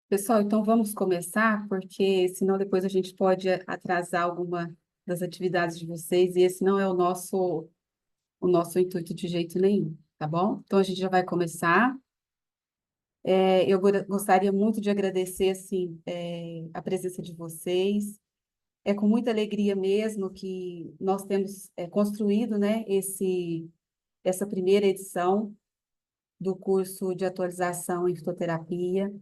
Pessoal, então vamos começar, porque senão depois a gente pode atrasar alguma das atividades de vocês, e esse não é o nosso intuito de jeito nenhum, tá bom? Então a gente já vai começar. Eu gostaria muito de agradecer, assim, a presença de vocês. É com muita alegria mesmo que nós temos construído, né, essa primeira edição do curso de atualização em fitoterapia,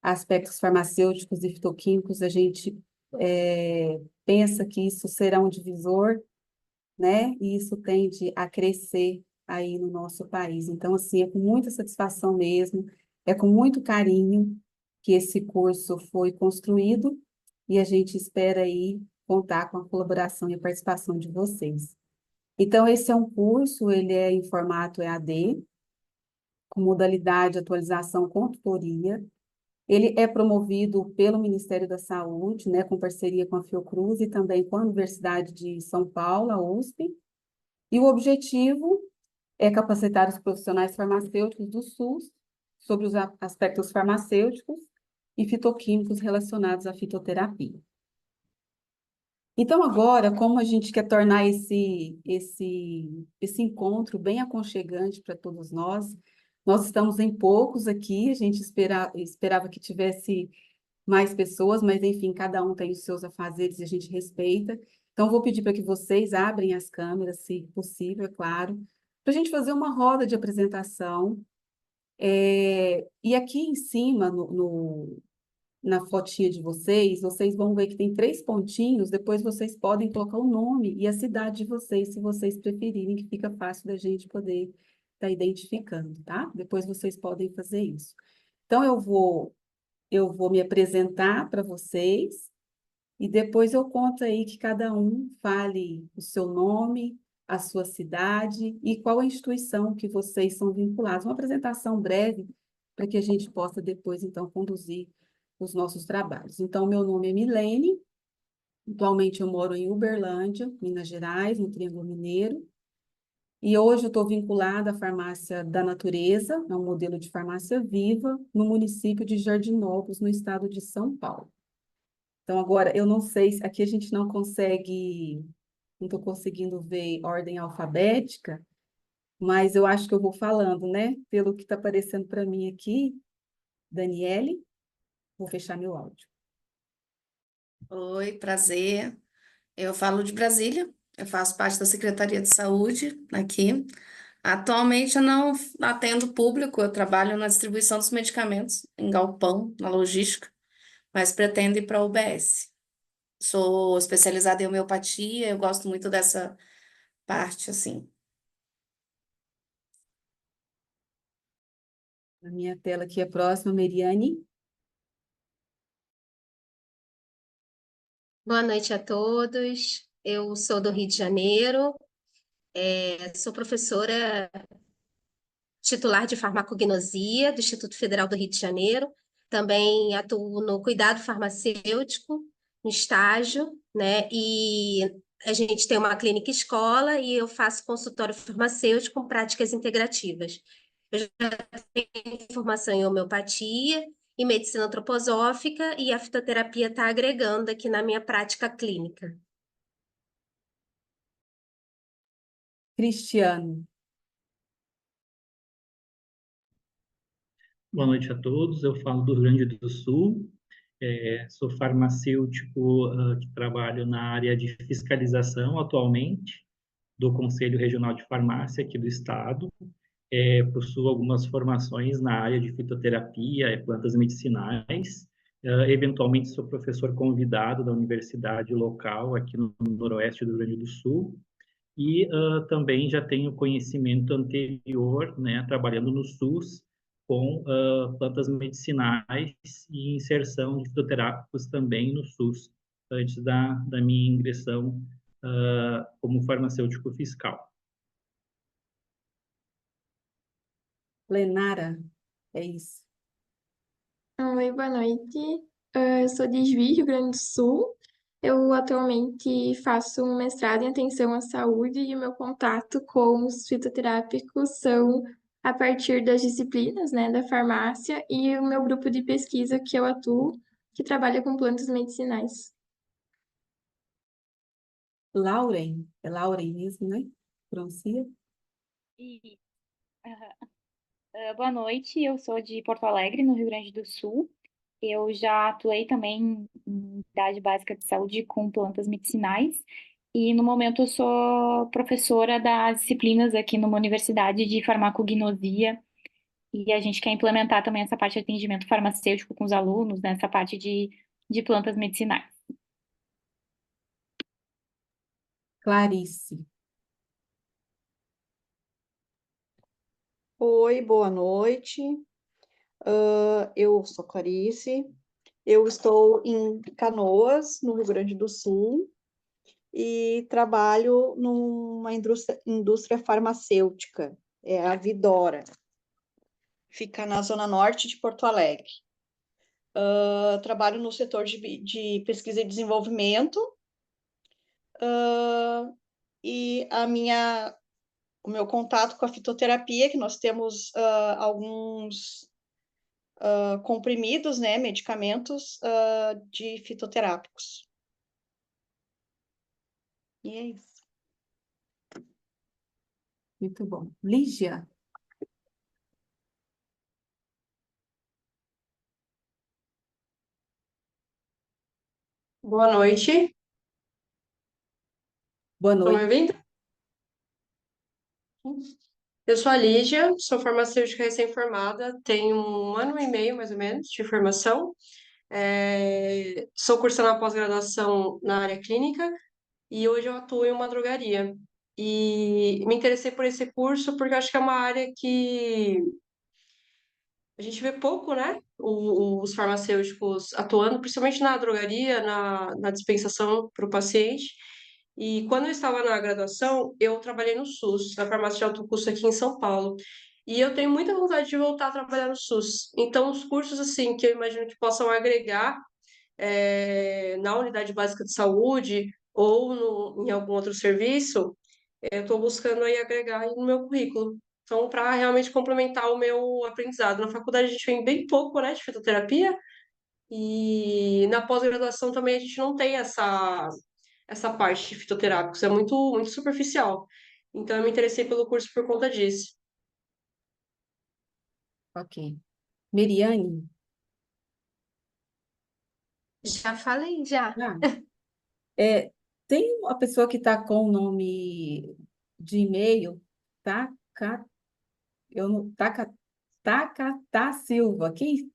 aspectos farmacêuticos e fitoquímicos. A gente pensa que isso será um divisor, né? E isso tende a crescer aí no nosso país. Então, assim, é com muita satisfação mesmo, é com muito carinho que esse curso foi construído e a gente espera aí contar com a colaboração e a participação de vocês. Então, esse é um curso, ele é em formato EAD, com modalidade de atualização com tutoria. Ele é promovido pelo Ministério da Saúde, né, com parceria com a Fiocruz e também com a Universidade de São Paulo, a USP. E o objetivo é capacitar os profissionais farmacêuticos do SUS sobre os aspectos farmacêuticos e fitoquímicos relacionados à fitoterapia. Então, agora, como a gente quer tornar esse encontro bem aconchegante para todos nós estamos em poucos aqui, a gente esperava que tivesse mais pessoas, mas enfim, cada um tem os seus afazeres e a gente respeita. Então, vou pedir para que vocês abrem as câmeras, se possível, é claro, para a gente fazer uma roda de apresentação. E aqui em cima, na fotinha de vocês vão ver que tem três pontinhos, depois vocês podem colocar o nome e a cidade de vocês, se vocês preferirem, que fica fácil da gente poder estar identificando, tá? Depois vocês podem fazer isso. Então, eu vou me apresentar para vocês e depois eu conto aí que cada um fale o seu nome, a sua cidade e qual a instituição que vocês são vinculados. Uma apresentação breve para que a gente possa depois, então, conduzir os nossos trabalhos. Então, meu nome é Milene, atualmente eu moro em Uberlândia, Minas Gerais, no Triângulo Mineiro, e hoje eu estou vinculada à Farmácia da Natureza, é um modelo de farmácia viva, no município de Jardinópolis, no estado de São Paulo. Então, agora, eu não sei, aqui a gente não estou conseguindo ver ordem alfabética, mas eu acho que eu vou falando, né? Pelo que está aparecendo para mim aqui, Daniele, vou fechar meu áudio. Oi, prazer. Eu falo de Brasília, eu faço parte da Secretaria de Saúde aqui. Atualmente eu não atendo público, eu trabalho na distribuição dos medicamentos em galpão, na logística, mas pretendo ir para a UBS. Sou especializada em homeopatia, eu gosto muito dessa parte, assim. Na minha tela aqui, a próxima, Meriane. Boa noite a todos. Eu sou do Rio de Janeiro, sou professora titular de farmacognosia do Instituto Federal do Rio de Janeiro. Também atuo no cuidado farmacêutico, no estágio, né? E a gente tem uma clínica escola e eu faço consultório farmacêutico com práticas integrativas. Eu já tenho formação em homeopatia e medicina antroposófica e a fitoterapia está agregando aqui na minha prática clínica. Cristiano. Boa noite a todos. Eu falo do Rio Grande do Sul. Sou farmacêutico que trabalho na área de fiscalização atualmente do Conselho Regional de Farmácia aqui do estado. Possuo algumas formações na área de fitoterapia e plantas medicinais. Eventualmente sou professor convidado da universidade local aqui no noroeste do Rio Grande do Sul. E também já tenho conhecimento anterior, né, trabalhando no SUS, com plantas medicinais e inserção de fitoterápicos também no SUS, antes da minha ingressão como farmacêutico fiscal. Lenara, é isso. Oi, boa noite. Eu sou de Juiz, Rio Grande do Sul. Eu atualmente faço um mestrado em atenção à saúde e o meu contato com os fitoterápicos são a partir das disciplinas, né, da farmácia e o meu grupo de pesquisa que eu atuo, que trabalha com plantas medicinais. Lauren, é Lauren mesmo, né? Pronuncia? E, boa noite, eu sou de Porto Alegre, no Rio Grande do Sul. Eu já atuei também em idade básica de saúde com plantas medicinais e no momento eu sou professora das disciplinas aqui numa universidade de farmacognosia e a gente quer implementar também essa parte de atendimento farmacêutico com os alunos, nessa parte de plantas medicinais. Clarice. Oi, boa noite. Eu sou Clarice. Eu estou em Canoas, no Rio Grande do Sul, e trabalho numa indústria farmacêutica, é a Vidora. Fica na zona norte de Porto Alegre. Trabalho no setor de pesquisa e desenvolvimento, e o meu contato com a fitoterapia, que nós temos alguns comprimidos, né, medicamentos de fitoterápicos. E é isso. Muito bom. Lígia. Boa noite, Boa estão me noite. ouvindo? Eu sou a Lígia, sou farmacêutica recém-formada, tenho 1 ano e meio, mais ou menos, de formação. Sou cursando a pós-graduação na área clínica e hoje eu atuo em uma drogaria. E me interessei por esse curso porque eu acho que é uma área que a gente vê pouco, né? Os farmacêuticos atuando, principalmente na drogaria, na dispensação para o paciente. E quando eu estava na graduação, eu trabalhei no SUS, na farmácia de alto custo aqui em São Paulo. E eu tenho muita vontade de voltar a trabalhar no SUS. Então, os cursos, assim, que eu imagino que possam agregar na unidade básica de saúde ou em algum outro serviço, eu estou buscando aí agregar aí no meu currículo. Então, para realmente complementar o meu aprendizado. Na faculdade a gente tem bem pouco, né, de fitoterapia, e na pós-graduação também a gente não tem essa parte de fitoterápicos, é muito, muito superficial. Então, eu me interessei pelo curso por conta disso. Ok. Meriane. Já falei, já. Ah, tem uma pessoa que está com o nome de e-mail, tá? Eu não, Takata Silva aqui.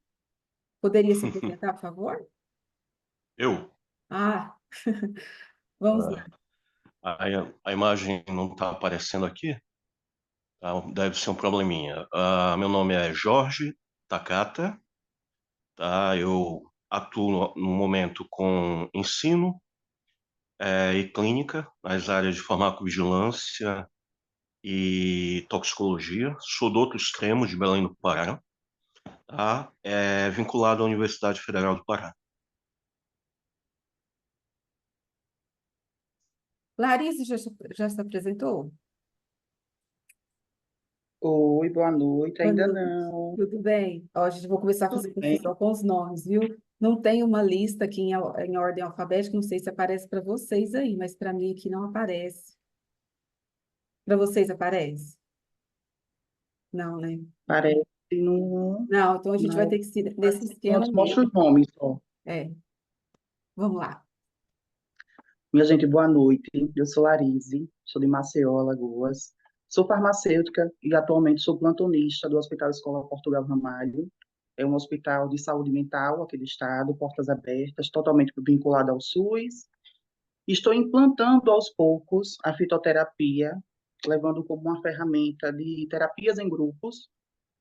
Poderia se apresentar, por favor? Eu? Ah, vamos lá. A imagem não está aparecendo aqui? Tá, deve ser um probleminha. Meu nome é Jorge Takata, tá? Eu atuo no momento com ensino e clínica nas áreas de farmacovigilância e toxicologia. Sou do outro extremo de Belém do Pará, tá? Vinculado à Universidade Federal do Pará. Larissa já se apresentou? Oi, boa noite. Boa Ainda noite. não. Tudo bem? Ó, gente, vou começar a Tudo fazer bem? confusão com os nomes, viu? Não tem uma lista aqui em ordem alfabética, não sei se aparece para vocês aí, mas para mim aqui não aparece. Para vocês aparece? Não, né? Parece no, Não, então a gente vai no, ter que ser nesse esquema mostra mesmo. os nomes só. É, vamos lá. Minha gente, boa noite. Eu sou Larise, sou de Maceió, Alagoas. Sou farmacêutica e atualmente sou plantonista do Hospital Escola Portugal Ramalho. É um hospital de saúde mental aqui do estado, portas abertas, totalmente vinculado ao SUS. Estou implantando aos poucos a fitoterapia, levando como uma ferramenta de terapias em grupos,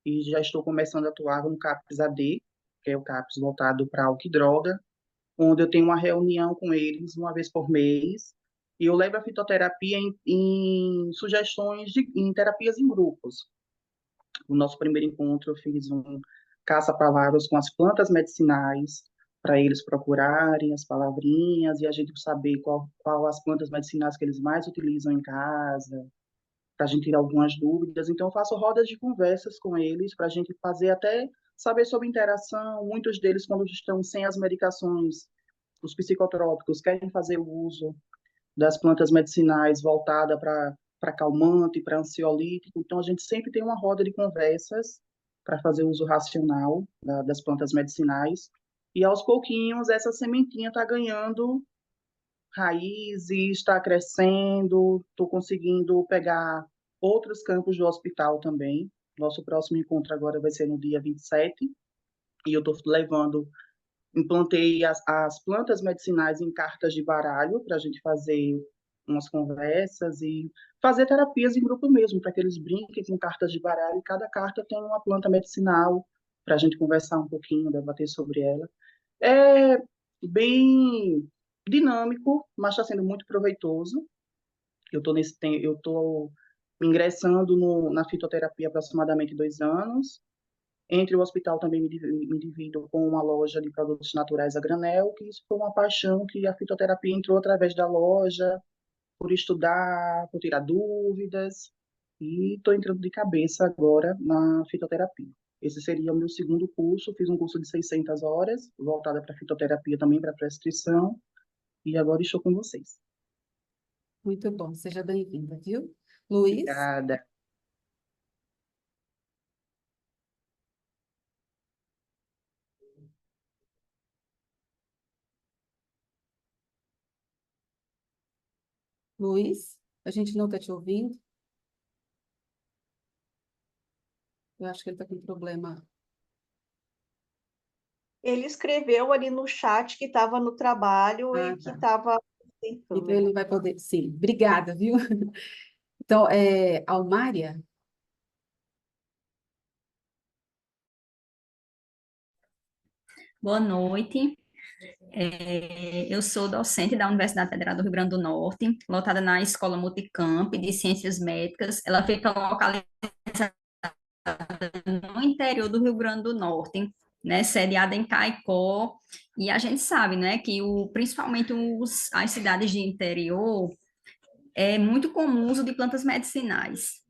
e já estou começando a atuar no CAPS AD, que é o CAPS voltado para álcool e droga, onde eu tenho uma reunião com eles uma vez por mês, e eu levo a fitoterapia em sugestões em terapias em grupos. No nosso primeiro encontro, eu fiz um caça-palavras com as plantas medicinais, para eles procurarem as palavrinhas e a gente saber qual as plantas medicinais que eles mais utilizam em casa, para a gente tirar algumas dúvidas. Então, eu faço rodas de conversas com eles, para a gente fazer até saber sobre interação. Muitos deles, quando estão sem as medicações, os psicotrópicos, querem fazer o uso das plantas medicinais voltada para calmante, para ansiolítico. Então, a gente sempre tem uma roda de conversas para fazer uso racional das plantas medicinais. E, aos pouquinhos, essa sementinha está ganhando raízes, está crescendo, estou conseguindo pegar outros campos do hospital também. Nosso próximo encontro agora vai ser no dia 27, e eu estou levando, implantei as plantas medicinais em cartas de baralho para a gente fazer umas conversas e fazer terapias em grupo mesmo, para que eles brinquem com cartas de baralho, e cada carta tem uma planta medicinal para a gente conversar um pouquinho, debater sobre ela. É bem dinâmico, mas está sendo muito proveitoso. Eu estou ingressando na fitoterapia há aproximadamente 2 anos. Entre o hospital também me divido com uma loja de produtos naturais a granel, que isso foi uma paixão que a fitoterapia entrou através da loja, por estudar, por tirar dúvidas, e estou entrando de cabeça agora na fitoterapia. Esse seria o meu segundo curso, fiz um curso de 600 horas, voltada para fitoterapia também, para prescrição, e agora estou com vocês. Muito bom, seja bem-vinda, viu? Luiz, Obrigada. Luiz, a gente não está te ouvindo. Eu acho que ele está com problema. Ele escreveu ali no chat que estava no trabalho Ah, e que tá. estava sem Então câmera. ele não vai poder. Sim, obrigada, viu? Então, Almária? Boa noite. Eu sou docente da Universidade Federal do Rio Grande do Norte, lotada na Escola Multicamp de Ciências Médicas. Ela fica localizada no interior do Rio Grande do Norte, né, sediada em Caicó. E a gente sabe, né, que principalmente as cidades de interior é muito comum o uso de plantas medicinais,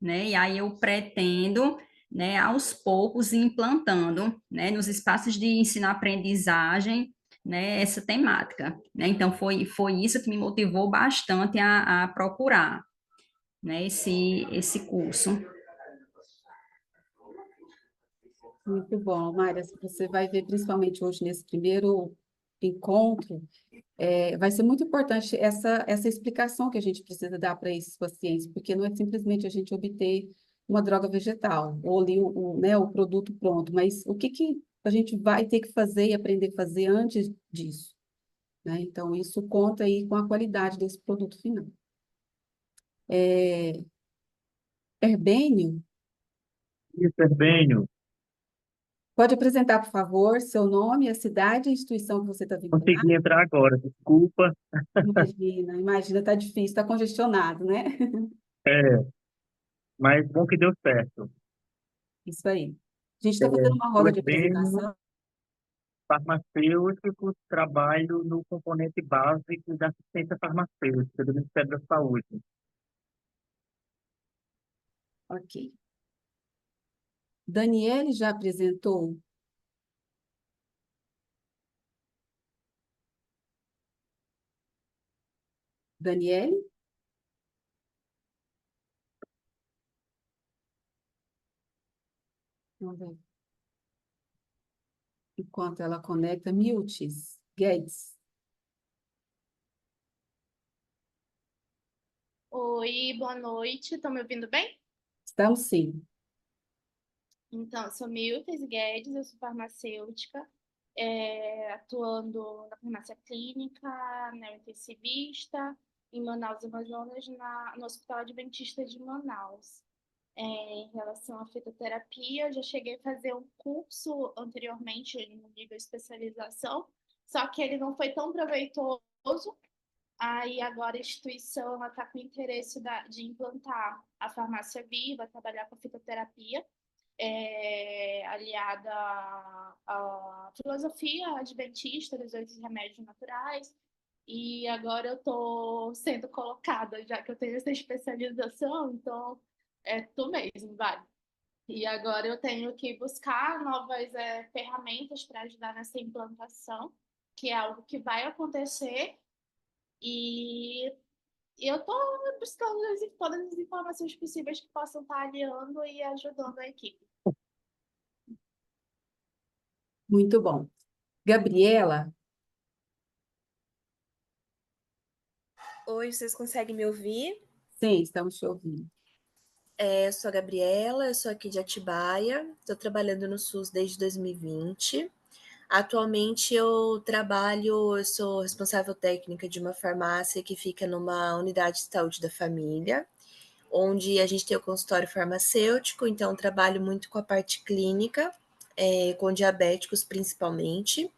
né? E aí eu pretendo, né, aos poucos ir implantando, né, nos espaços de ensino-aprendizagem, né, essa temática, né? Então foi isso que me motivou bastante a procurar, né, esse curso. Muito bom, Almária. Você vai ver, principalmente hoje, nesse primeiro encontro, vai ser muito importante essa explicação que a gente precisa dar para esses pacientes, porque não é simplesmente a gente obter uma droga vegetal, ou ali né, o produto pronto, mas o que a gente vai ter que fazer e aprender a fazer antes disso, né? Então, isso conta aí com a qualidade desse produto final. Herbênio, Isso, Herbênio. pode apresentar, por favor, seu nome, a cidade e a instituição que você está vinculado? Consegui entrar agora, desculpa. Imagina, tá difícil, tá congestionado, né? É, mas bom que deu certo. Isso aí. A gente É, está fazendo uma o roda de Herbênio, apresentação. farmacêutico, trabalho no componente básico da assistência farmacêutica do Ministério da Saúde. Ok. Daniele já apresentou? Daniele? Vamos ver. Enquanto ela conecta, Miltes, Guedes. Oi, boa noite. Estão me ouvindo bem? Estamos sim. Então, eu sou Miltes Guedes, eu sou farmacêutica, atuando na farmácia clínica, neointensivista, em Manaus, Amazonas, no Hospital Adventista de Manaus. Em relação à fitoterapia, eu já cheguei a fazer um curso anteriormente no nível especialização, só que ele não foi tão proveitoso. Aí agora a instituição está com interesse de implantar a farmácia viva, trabalhar com fitoterapia, aliada à filosofia adventista dos 8 remédios naturais. e agora eu estou sendo colocada, já que eu tenho essa especialização, então é tu mesmo, vai. E agora eu tenho que buscar novas ferramentas para ajudar nessa implantação, que é algo que vai acontecer, e eu estou buscando todas as informações possíveis que possam estar aliando e ajudando a equipe. Muito bom. Gabriela, Oi, vocês conseguem me ouvir? sim, estamos te ouvindo. Eu sou a Gabriela, eu sou aqui de Atibaia, estou trabalhando no SUS desde 2020. Atualmente eu sou responsável técnica de uma farmácia que fica numa unidade de saúde da família, onde a gente tem o consultório farmacêutico, então trabalho muito com a parte clínica, com diabéticos principalmente.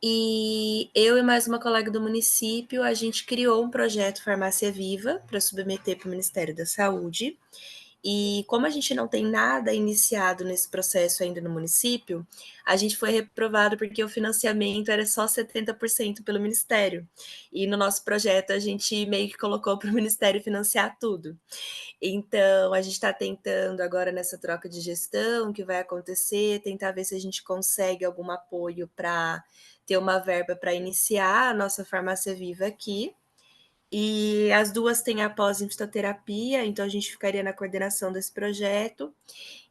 E eu e mais uma colega do município, a gente criou um projeto Farmácia Viva para submeter para o Ministério da Saúde. E como a gente não tem nada iniciado nesse processo ainda no município, a gente foi reprovado porque o financiamento era só 70% pelo Ministério. E no nosso projeto a gente meio que colocou para o Ministério financiar tudo. Então, a gente está tentando agora nessa troca de gestão que vai acontecer, tentar ver se a gente consegue algum apoio para ter uma verba para iniciar a nossa farmácia viva aqui. E as duas têm a pós em fitoterapia, então a gente ficaria na coordenação desse projeto.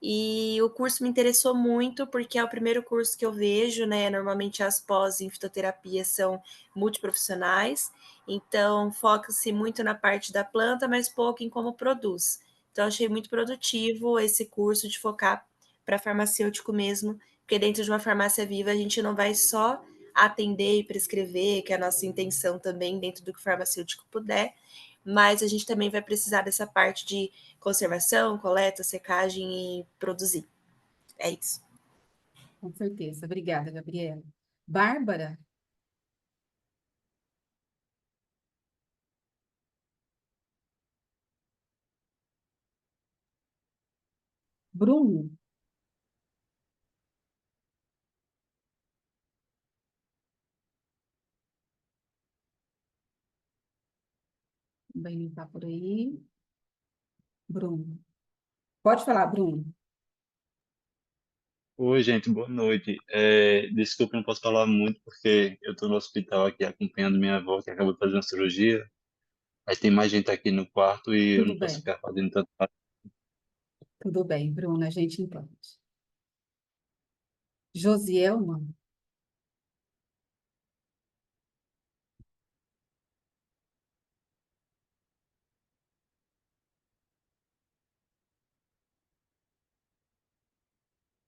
E o curso me interessou muito, porque é o primeiro curso que eu vejo, né? Normalmente as pós em fitoterapia são multiprofissionais, então foca-se muito na parte da planta, mas pouco em como produz. Então, achei muito produtivo esse curso de focar para farmacêutico mesmo, porque dentro de uma farmácia viva a gente não vai só atender e prescrever, que é a nossa intenção também, dentro do que o farmacêutico puder, mas a gente também vai precisar dessa parte de conservação, coleta, secagem e produzir. É isso. Com certeza. Obrigada, Gabriela. Bárbara, Bruno, também não está por aí. Bruno. Pode falar, Bruno. Oi, gente, boa noite. Desculpa, não posso falar muito porque eu estou no hospital aqui acompanhando minha avó que acabou de fazer uma cirurgia. Mas tem mais gente aqui no quarto e eu Tudo não posso bem, ficar fazendo tanto. tudo bem, Bruno, a gente entende. Josielma,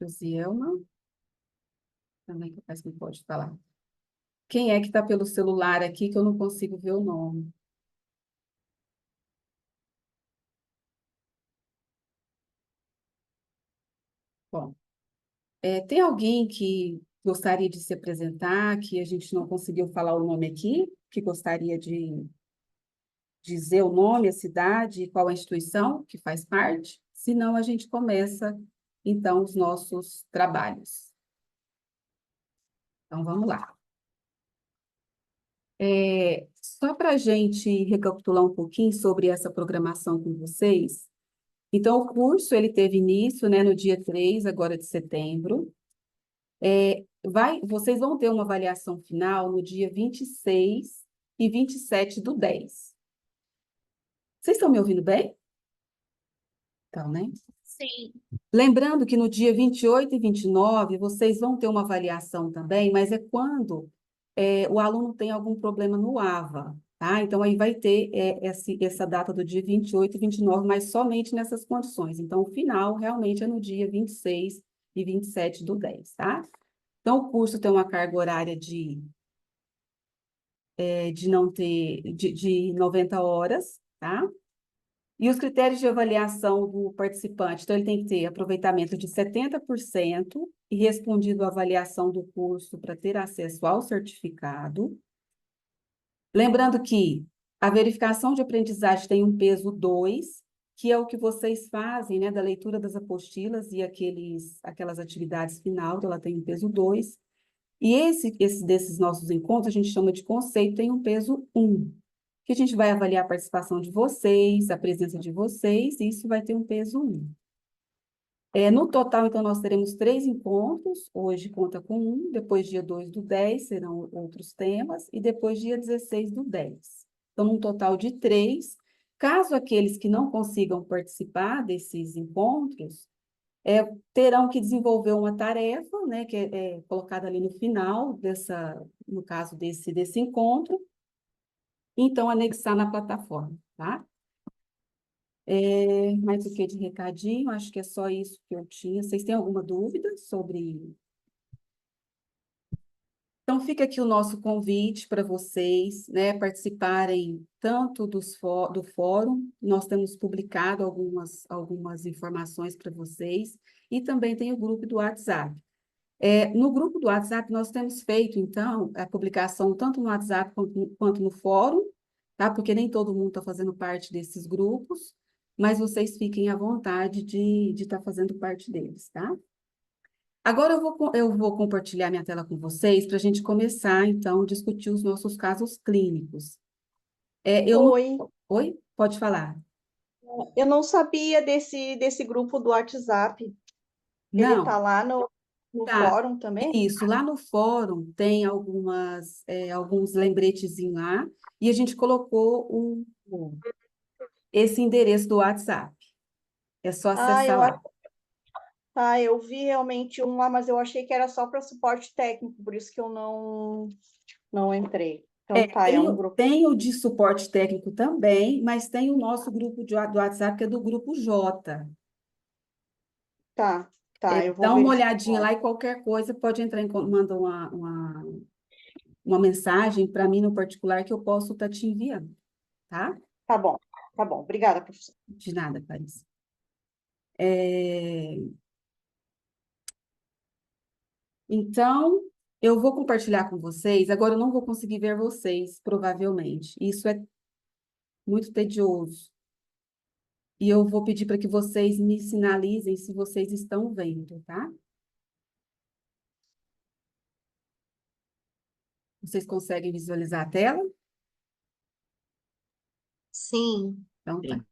Josielma, também capaz que pode falar. Quem é que está pelo celular aqui que eu não consigo ver o nome? Bom, tem alguém que gostaria de se apresentar, que a gente não conseguiu falar o nome aqui, que gostaria de dizer o nome, a cidade e qual a instituição que faz parte? Senão, a gente começa, então, os nossos trabalhos. Então, vamos lá. Só para a gente recapitular um pouquinho sobre essa programação com vocês. Então, o curso ele teve início, né, no dia 3, agora de setembro. Vocês vão ter uma avaliação final no dia 26 e 27 do 10. Vocês estão me ouvindo bem? Então, né? Sim. Lembrando que no dia 28 e 29, vocês vão ter uma avaliação também, mas é quando o aluno tem algum problema no AVA, tá? Então, aí vai ter essa data do dia 28 e 29, mas somente nessas condições. Então, o final realmente é no dia 26 e 27 do 10, tá? Então, o curso tem uma carga horária de 90 horas, tá? E os critérios de avaliação do participante, então ele tem que ter aproveitamento de 70% e respondido à avaliação do curso para ter acesso ao certificado. Lembrando que a verificação de aprendizagem tem um peso 2, que é o que vocês fazem, né, da leitura das apostilas e aquelas atividades final, então ela tem um peso 2. E esse desses nossos encontros a gente chama de conceito, tem um peso 1, que a gente vai avaliar a participação de vocês, a presença de vocês, e isso vai ter um peso 1. No total, então, nós teremos 3 encontros, hoje conta com um, depois dia 2 do 10 serão outros temas, e depois dia 16 do 10. Então, num total de 3, caso aqueles que não consigam participar desses encontros, terão que desenvolver uma tarefa, né, que é colocada ali no final, no caso desse encontro, então anexar na plataforma, tá? Mais o que de recadinho? Acho que é só isso que eu tinha. Vocês têm alguma dúvida sobre... Então, fica aqui o nosso convite para vocês, né, participarem tanto do fórum, nós temos publicado algumas informações para vocês, e também tem o grupo do WhatsApp. No grupo do WhatsApp, nós temos feito, então, a publicação tanto no WhatsApp quanto no fórum, tá? Porque nem todo mundo está fazendo parte desses grupos, mas vocês fiquem à vontade de estar fazendo parte deles, tá? Agora eu vou compartilhar minha tela com vocês para a gente começar, então, a discutir os nossos casos clínicos. Oi, Oi? Pode falar. eu não sabia desse grupo do WhatsApp. Ele Não, está lá no tá. fórum também? Isso, lá no fórum tem alguns lembretezinhos lá, e a gente colocou esse endereço do WhatsApp. É só acessar lá. Eu vi realmente um lá, mas eu achei que era só para suporte técnico, por isso que eu não entrei. Então é um grupo. Tem o de suporte técnico também, mas tem o nosso grupo do WhatsApp, que é do grupo J. Tá, eu vou Dá uma verificar. olhadinha lá e qualquer coisa pode entrar manda uma mensagem para mim no particular que eu posso estar te enviando, tá? Tá bom. Obrigada, professora. De nada, Clarice. Então, eu vou compartilhar com vocês. Agora, eu não vou conseguir ver vocês, provavelmente. Isso é muito tedioso. E eu vou pedir para que vocês me sinalizem se vocês estão vendo, tá? Vocês conseguem visualizar a tela? Sim. Então, tá.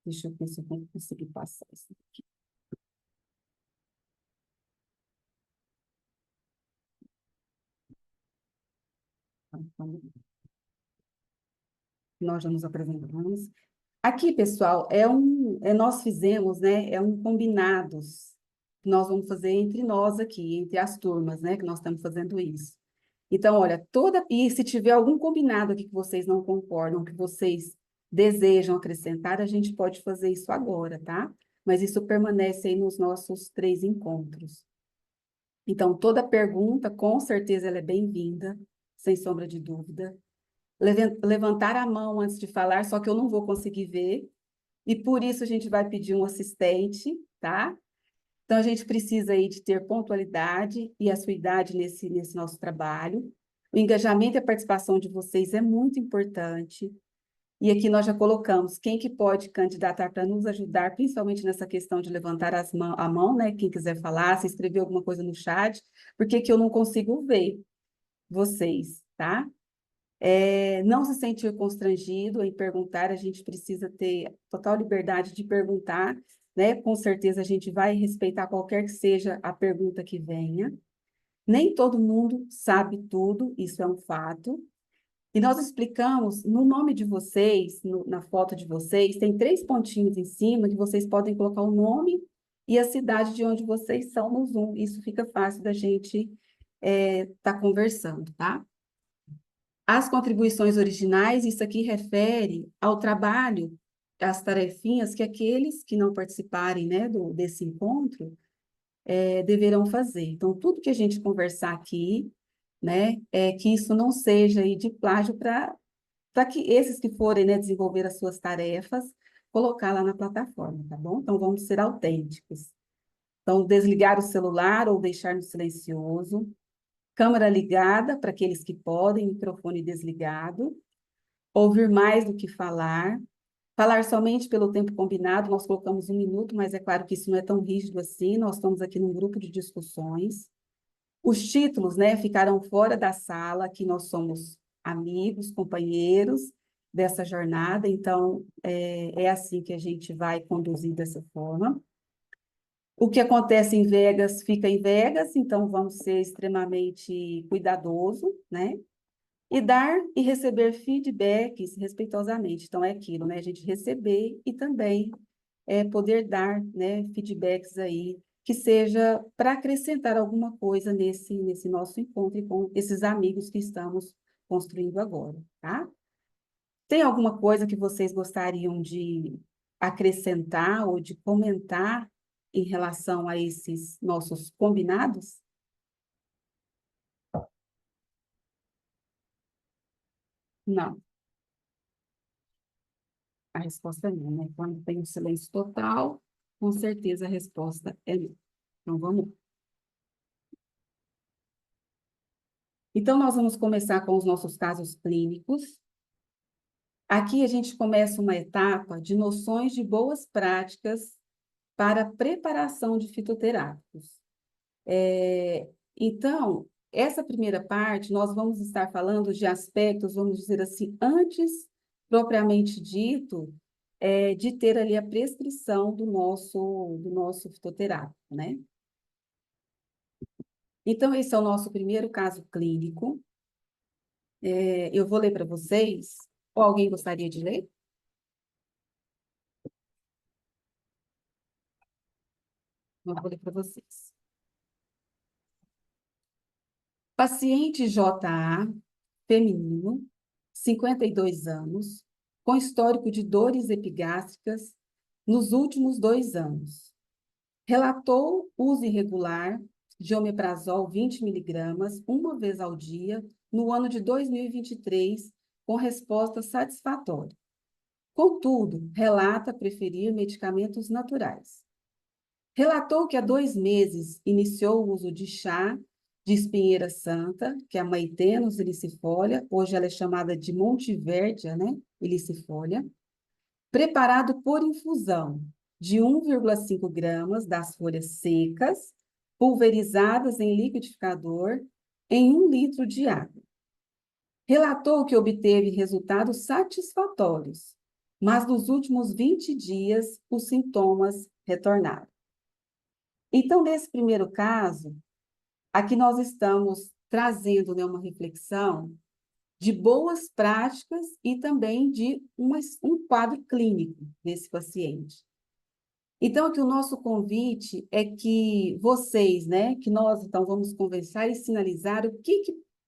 Deixa eu ver se eu vou conseguir passar isso aqui. Nós já nos apresentamos. Aqui, pessoal, nós fizemos, né, combinados que nós vamos fazer entre nós aqui, entre as turmas, né, que nós estamos fazendo isso. Então, olha, e se tiver algum combinado aqui que vocês não concordam, que vocês desejam acrescentar, a gente pode fazer isso agora, tá? Mas isso permanece aí nos nossos 3 encontros. Então, toda pergunta, com certeza, ela é bem-vinda, sem sombra de dúvida. Levantar a mão antes de falar, só que eu não vou conseguir ver, e por isso a gente vai pedir um assistente, tá? Então, a gente precisa aí de ter pontualidade e assiduidade nesse nosso trabalho. O engajamento e a participação de vocês é muito importante. E aqui nós já colocamos quem que pode candidatar para nos ajudar, principalmente nessa questão de levantar a mão, né? Quem quiser falar, se escrever alguma coisa no chat, porque que eu não consigo ver vocês, tá? Não se sentir constrangido em perguntar, a gente precisa ter total liberdade de perguntar, né? Com certeza a gente vai respeitar qualquer que seja a pergunta que venha. Nem todo mundo sabe tudo, isso é um fato. E nós explicamos, no nome de vocês, na foto de vocês, tem 3 pontinhos em cima que vocês podem colocar o nome e a cidade de onde vocês são no Zoom. Isso fica fácil da gente tá conversando, tá? As contribuições originais, isso aqui refere ao trabalho, às tarefinhas que aqueles que não participarem, né, desse encontro, deverão fazer. Então, tudo que a gente conversar aqui, né, que isso não seja aí de plágio para que esses que forem, né, desenvolver as suas tarefas, colocar lá na plataforma, tá bom? Então, vamos ser autênticos. Então, desligar o celular ou deixar no silencioso, câmera ligada para aqueles que podem, microfone desligado, ouvir mais do que falar, Falar somente pelo tempo combinado, nós colocamos 1 minuto, mas é claro que isso não é tão rígido assim, nós estamos aqui num grupo de discussões. Os títulos, né, ficarão fora da sala, que nós somos amigos, companheiros dessa jornada, então é assim que a gente vai conduzir dessa forma. O que acontece em Vegas fica em Vegas, então vamos ser extremamente cuidadosos, né? E dar e receber feedbacks respeitosamente. Então, é aquilo, né? A gente receber e também poder dar, né, feedbacks aí, que seja para acrescentar alguma coisa nesse nosso encontro e com esses amigos que estamos construindo agora, tá? Tem alguma coisa que vocês gostariam de acrescentar ou de comentar em relação a esses nossos combinados? Não, a resposta é não, né? Quando tem um silêncio total, com certeza a resposta é não. Então, vamos lá. Então, nós vamos começar com os nossos casos clínicos. Aqui a gente começa uma etapa de noções de boas práticas para a preparação de fitoterápicos. Então, essa primeira parte, nós vamos estar falando de aspectos, vamos dizer assim, antes, propriamente dito, de ter ali a prescrição do nosso fitoterápico, né? Então, esse é o nosso primeiro caso clínico. Eu vou ler para vocês, ou alguém gostaria de ler? Eu vou ler para vocês. Paciente JA, feminino, 52 anos, com histórico de dores epigástricas nos últimos 2 anos. Relatou uso irregular de omeprazol 20 miligramas, uma vez ao dia, no ano de 2023, com resposta satisfatória. Contudo, relata preferir medicamentos naturais. Relatou que há 2 meses iniciou o uso de chá de espinheira santa, que é a Maitenus ilicifolia, hoje ela é chamada de Monteverdia, né? Ilicifolia, preparado por infusão de 1,5 gramas das folhas secas, pulverizadas em liquidificador, em 1 litro de água. Relatou que obteve resultados satisfatórios, mas nos últimos 20 dias os sintomas retornaram. Então, nesse primeiro caso, aqui nós estamos trazendo, né, uma reflexão de boas práticas e também de um quadro clínico desse paciente. Então, aqui o nosso convite é que vocês, né, que nós, então, vamos conversar e sinalizar o que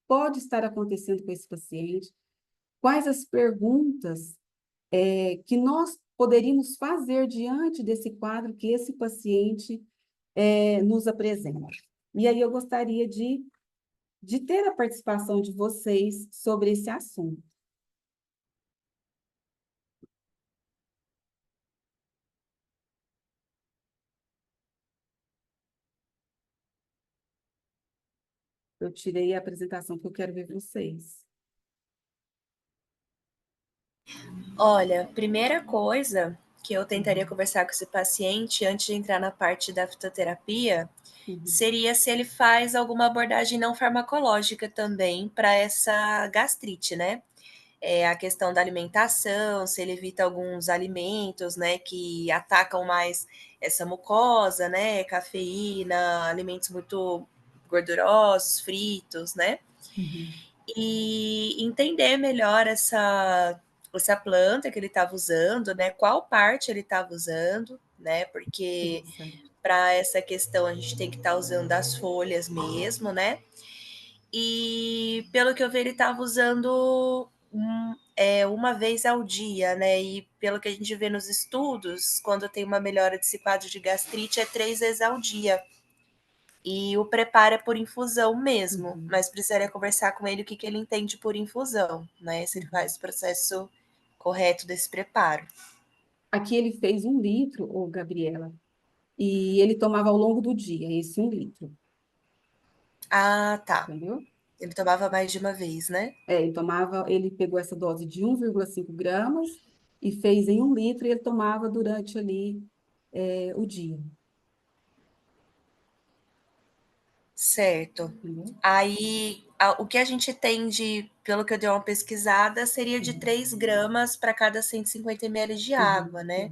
pode estar acontecendo com esse paciente, quais as perguntas que nós poderíamos fazer diante desse quadro que esse paciente nos apresenta. E aí eu gostaria de ter a participação de vocês sobre esse assunto. Eu tirei a apresentação porque eu quero ver vocês. Olha, primeira coisa que eu tentaria conversar com esse paciente antes de entrar na parte da fitoterapia seria se ele faz alguma abordagem não farmacológica também para essa gastrite, né? A questão da alimentação, se ele evita alguns alimentos, né, que atacam mais essa mucosa, né, cafeína, alimentos muito gordurosos, fritos, né? E entender melhor essa planta que ele estava usando, né? Qual parte ele estava usando, né? Porque para essa questão a gente tem que estar usando as folhas mesmo, né? E pelo que eu vi, ele estava usando uma vez ao dia, né? E pelo que a gente vê nos estudos, quando tem uma melhora desse quadro de gastrite, é 3 vezes ao dia. E o preparo é por infusão mesmo, mas precisaria conversar com ele o que ele entende por infusão, né? Se ele faz o processo correto desse preparo. Aqui ele fez 1 litro, ô Gabriela, e ele tomava ao longo do dia, esse 1 litro. Ah, tá. Entendeu? Ele tomava mais de uma vez, né? Ele pegou essa dose de 1,5 gramas e fez em 1 litro e ele tomava durante ali o dia. Certo. Entendeu? Aí, o que a gente tem pelo que eu dei uma pesquisada, seria de 3 gramas para cada 150 ml de água, né?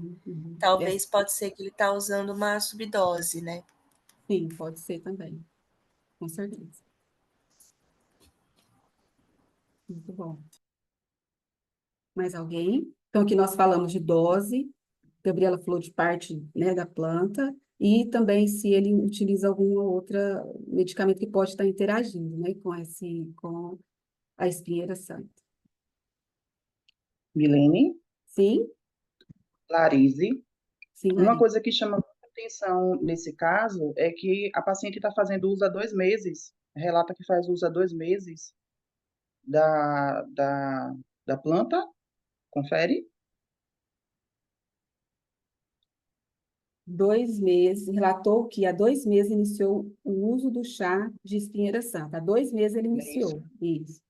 Talvez pode ser que ele está usando uma subdose, né? Sim, pode ser também, com certeza. Muito bom. Mais alguém? Então, aqui nós falamos de dose, Gabriela falou de parte, né, da planta, e também se ele utiliza algum outro medicamento que pode estar interagindo, né, com a espinheira santa. Milene, Sim? Larise. Sim, Uma Larissa. coisa que chama muita atenção nesse caso é que a paciente está fazendo uso há 2 meses, relata que faz uso há 2 meses da, da, da planta, confere? 2 meses, relatou que há 2 meses iniciou o uso do chá de espinheira santa. Há 2 meses ele É isso? iniciou. Isso.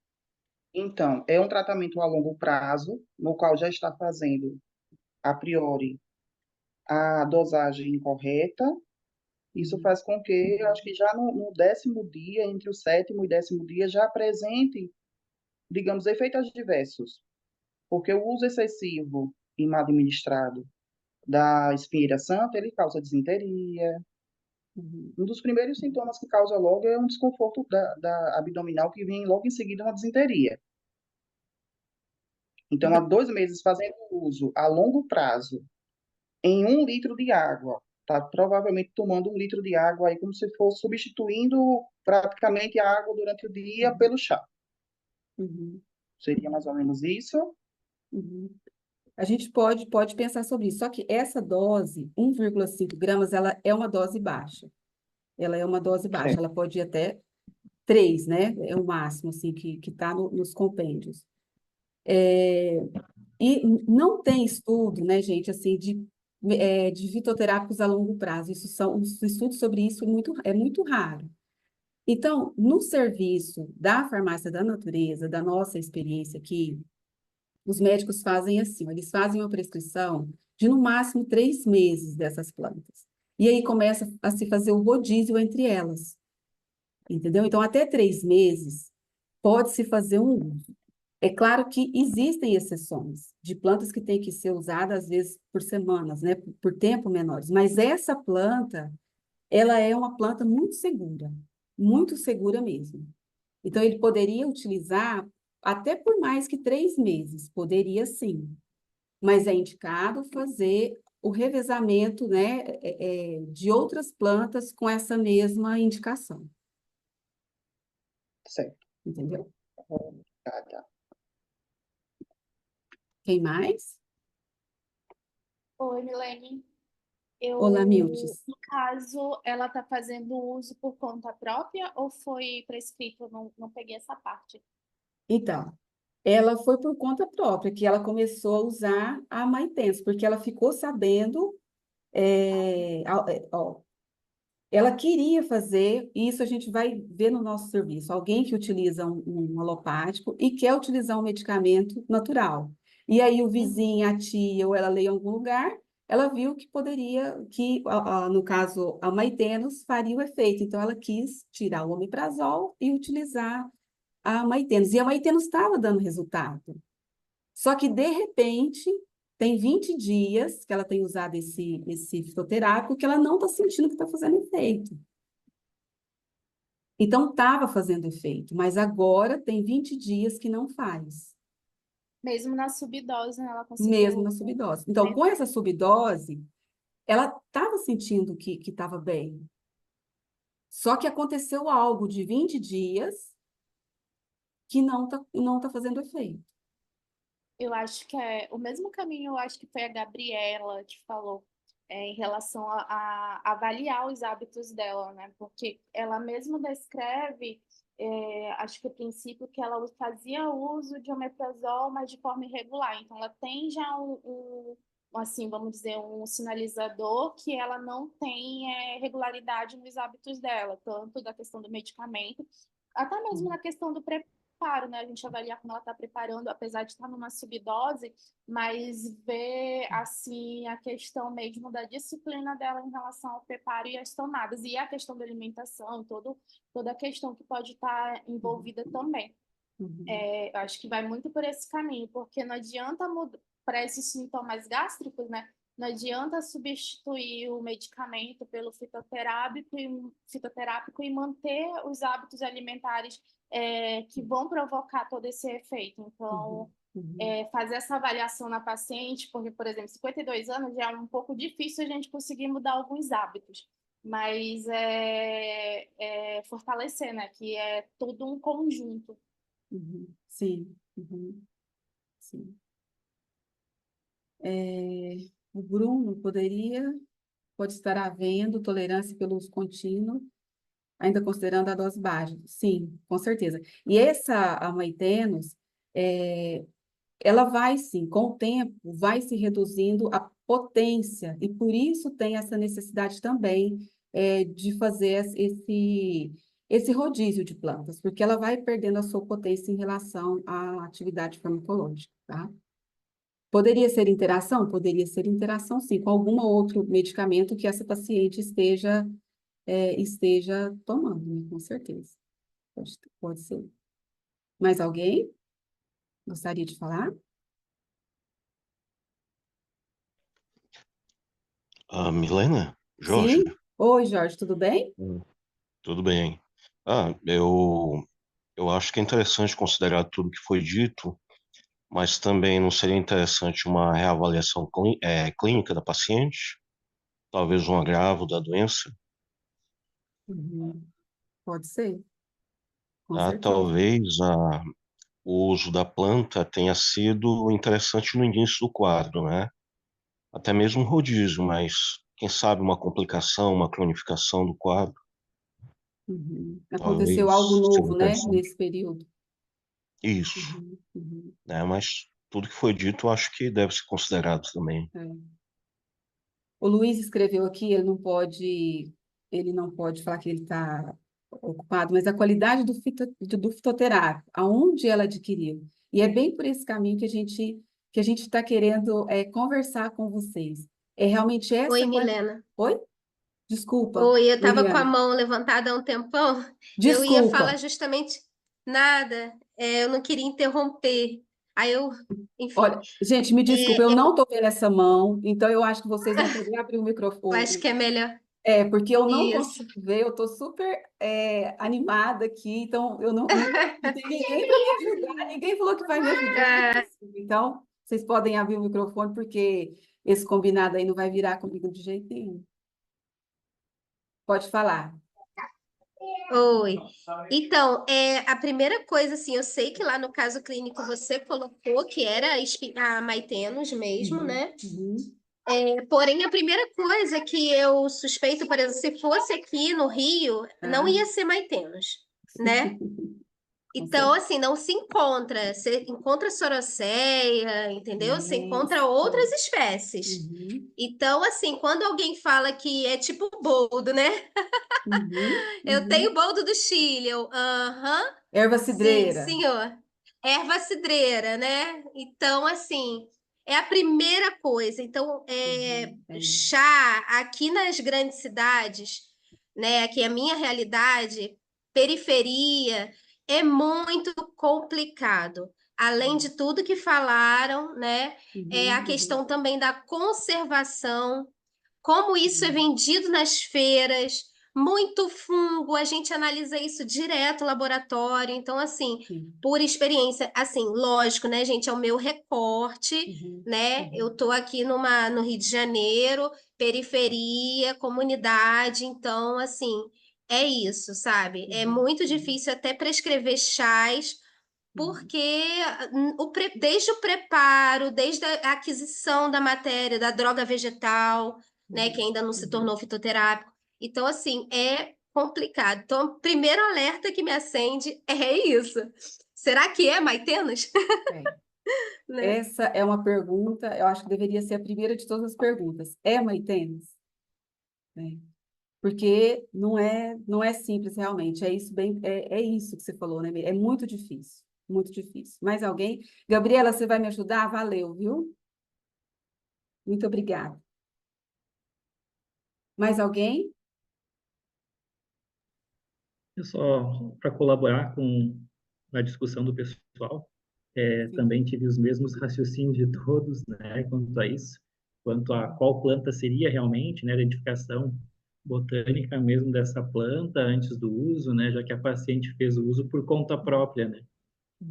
Então, é um tratamento a longo prazo, no qual já está fazendo, a priori, a dosagem incorreta. Isso faz com que, eu acho que já no 10º dia, entre o 7º e 10º dia, já apresente, digamos, efeitos diversos. Porque o uso excessivo e mal administrado da espinheira santa, ele causa disenteria. Um dos primeiros sintomas que causa logo é um desconforto da abdominal, que vem logo em seguida uma disenteria. Então, há 2 meses fazendo uso a longo prazo, em 1 litro de água, tá provavelmente tomando 1 litro de água aí como se fosse substituindo praticamente a água durante o dia pelo chá. Uhum. Seria mais ou menos isso? Uhum. A gente pode pensar sobre isso. Só que essa dose, 1,5 gramas, ela é uma dose baixa. Ela é uma dose baixa. Ela pode ir até 3, né? É o máximo, assim, que está nos compêndios. E não tem estudo, né, gente, assim, de fitoterápicos a longo prazo. Os estudos sobre isso é muito raro. Então, no serviço da farmácia da natureza, da nossa experiência aqui, os médicos fazem assim, eles fazem uma prescrição de no máximo 3 meses dessas plantas. E aí começa a se fazer o rodízio entre elas, entendeu? Então, até 3 meses pode-se fazer um uso. É claro que existem exceções de plantas que têm que ser usadas, às vezes, por semanas, né? Por tempo menores. Mas essa planta, ela é uma planta muito segura mesmo. Então, ele poderia utilizar até por mais que 3 meses, poderia sim. Mas é indicado fazer o revezamento, né, de outras plantas com essa mesma indicação. Certo. Entendeu? Tá. Quem mais? Oi, Milene. Olá, Mildes. No caso, ela está fazendo uso por conta própria ou foi prescrito? Eu não peguei essa parte. Então, ela foi por conta própria que ela começou a usar a MyTens, porque ela ficou sabendo, ó, ela queria fazer, e isso a gente vai ver no nosso serviço, alguém que utiliza um alopático e quer utilizar um medicamento natural. E aí o vizinho, a tia, ou ela leu em algum lugar, ela viu que poderia, no caso, a Maitenos faria o efeito. Então, ela quis tirar o omeprazol e utilizar a Maitenos. E a Maitenos estava dando resultado. Só que, de repente, tem 20 dias que ela tem usado esse fitoterápico que ela não está sentindo que está fazendo efeito. Então, estava fazendo efeito, mas agora tem 20 dias que não faz. Mesmo na subdose, né, ela Mesmo conseguiu. na subdose. Então, com essa subdose, ela estava sentindo que estava bem. Só que aconteceu algo de 20 dias que não tá fazendo efeito. Eu acho que é o mesmo caminho, eu acho que foi a Gabriela que falou, em relação a avaliar os hábitos dela, né? Porque ela mesma descreve, acho que o princípio que ela fazia uso de omeprazol, mas de forma irregular. Então, ela tem já assim, vamos dizer, um sinalizador que ela não tem regularidade nos hábitos dela, tanto da questão do medicamento, até mesmo na questão do preparo preparo, né? A gente avaliar como ela está preparando, apesar de estar numa subdose, mas ver, assim, a questão mesmo da disciplina dela em relação ao preparo e às tomadas, e a questão da alimentação, toda a questão que pode estar envolvida também. Eu acho que vai muito por esse caminho, porque não adianta mudar para esses sintomas gástricos, né? Não adianta substituir o medicamento pelo fitoterápico e manter os hábitos alimentares que vão provocar todo esse efeito. Então, fazer essa avaliação na paciente, porque, por exemplo, 52 anos já é um pouco difícil a gente conseguir mudar alguns hábitos, mas fortalecer, né? Que é todo um conjunto. Sim, sim. O Bruno pode estar havendo tolerância pelo uso contínuo, ainda considerando a dose baixa. Sim, com certeza. E essa amaitenos, ela vai sim, com o tempo, vai se reduzindo a potência, e por isso tem essa necessidade também de fazer esse rodízio de plantas, porque ela vai perdendo a sua potência em relação à atividade farmacológica, tá? Poderia ser interação? Poderia ser interação, sim, com algum outro medicamento que essa paciente esteja tomando, né? Com certeza. Pode ser. Mais alguém gostaria de falar? Milena? Jorge? Sim? Oi, Jorge, tudo bem? Tudo bem. Eu acho que é interessante considerar tudo que foi dito, mas também não seria interessante uma reavaliação clínica da paciente? Talvez um agravo da doença? Pode ser, com Tá? certeza. Talvez o uso da planta tenha sido interessante no início do quadro, né? Até mesmo um rodízio, mas quem sabe uma complicação, uma cronificação do quadro, Aconteceu algo talvez seja novo, né, interessante. nesse período. Isso, né? Mas tudo que foi dito, eu acho que deve ser considerado também. O Luiz escreveu aqui, ele não pode falar que ele está ocupado, mas a qualidade do fitoterápico, aonde ela adquiriu. E é bem por esse caminho que a gente está querendo conversar com vocês. É realmente essa... Oi, Milena. Oi? Desculpa, Oi, eu estava com a Liliane. mão levantada há um tempão. Eu ia falar Desculpa. justamente nada. Eu não queria interromper. Aí eu, enfim. Olha, gente, me desculpa, eu Eu não estou vendo essa mão, então eu acho que vocês vão poder abrir o acho microfone. que é melhor. Porque eu não Isso. consigo ver, eu estou super animada aqui, então eu não tem ninguém para me ajudar, ninguém falou que vai me ajudar. Então, vocês podem abrir o microfone, porque esse combinado aí não vai virar comigo de jeito nenhum. Pode falar. Oi. Então, a primeira coisa, assim, eu sei que lá no caso clínico você colocou que era a maitenos mesmo, né? Porém, a primeira coisa que eu suspeito, por exemplo, se fosse aqui no Rio, não ia ser maitenos, né? Então, assim, não se encontra. Você encontra Sorocéia, entendeu? Você encontra outras espécies. Então, assim, quando alguém fala que é tipo boldo, né? Eu tenho boldo do Chile. Erva Sim, cidreira. senhor. Erva cidreira, né? Então, assim, é a primeira coisa. Então, chá aqui nas grandes cidades, né? Aqui é a minha realidade, periferia, é muito complicado. Além de tudo que falaram, né? É a questão também da conservação, como isso é vendido nas feiras, muito fungo, a gente analisa isso direto no laboratório. Então, assim, por experiência, assim, lógico, né, gente, é o meu recorte, né? Eu tô aqui no Rio de Janeiro, periferia, comunidade, então, assim, é isso, sabe? É muito difícil até prescrever chás, porque desde o preparo, desde a aquisição da matéria, da droga vegetal, né, que ainda não se tornou fitoterápico. Então, assim, é complicado. Então, o primeiro alerta que me acende é isso. Será que é maitenos? Né? Essa é uma pergunta, eu acho que deveria ser a primeira de todas as perguntas. É maitenos? Né? Porque não é simples realmente, é isso que você falou, né? É muito difícil. muito difícil. Mais alguém? Gabriela, você vai me ajudar? Valeu, viu? Muito obrigada. Mais alguém? Eu só, para colaborar com a discussão do pessoal, também tive os mesmos raciocínios de todos, né, quanto a isso, quanto a qual planta seria realmente, né, a identificação botânica mesmo dessa planta antes do uso, né, já que a paciente fez o uso por conta própria, né.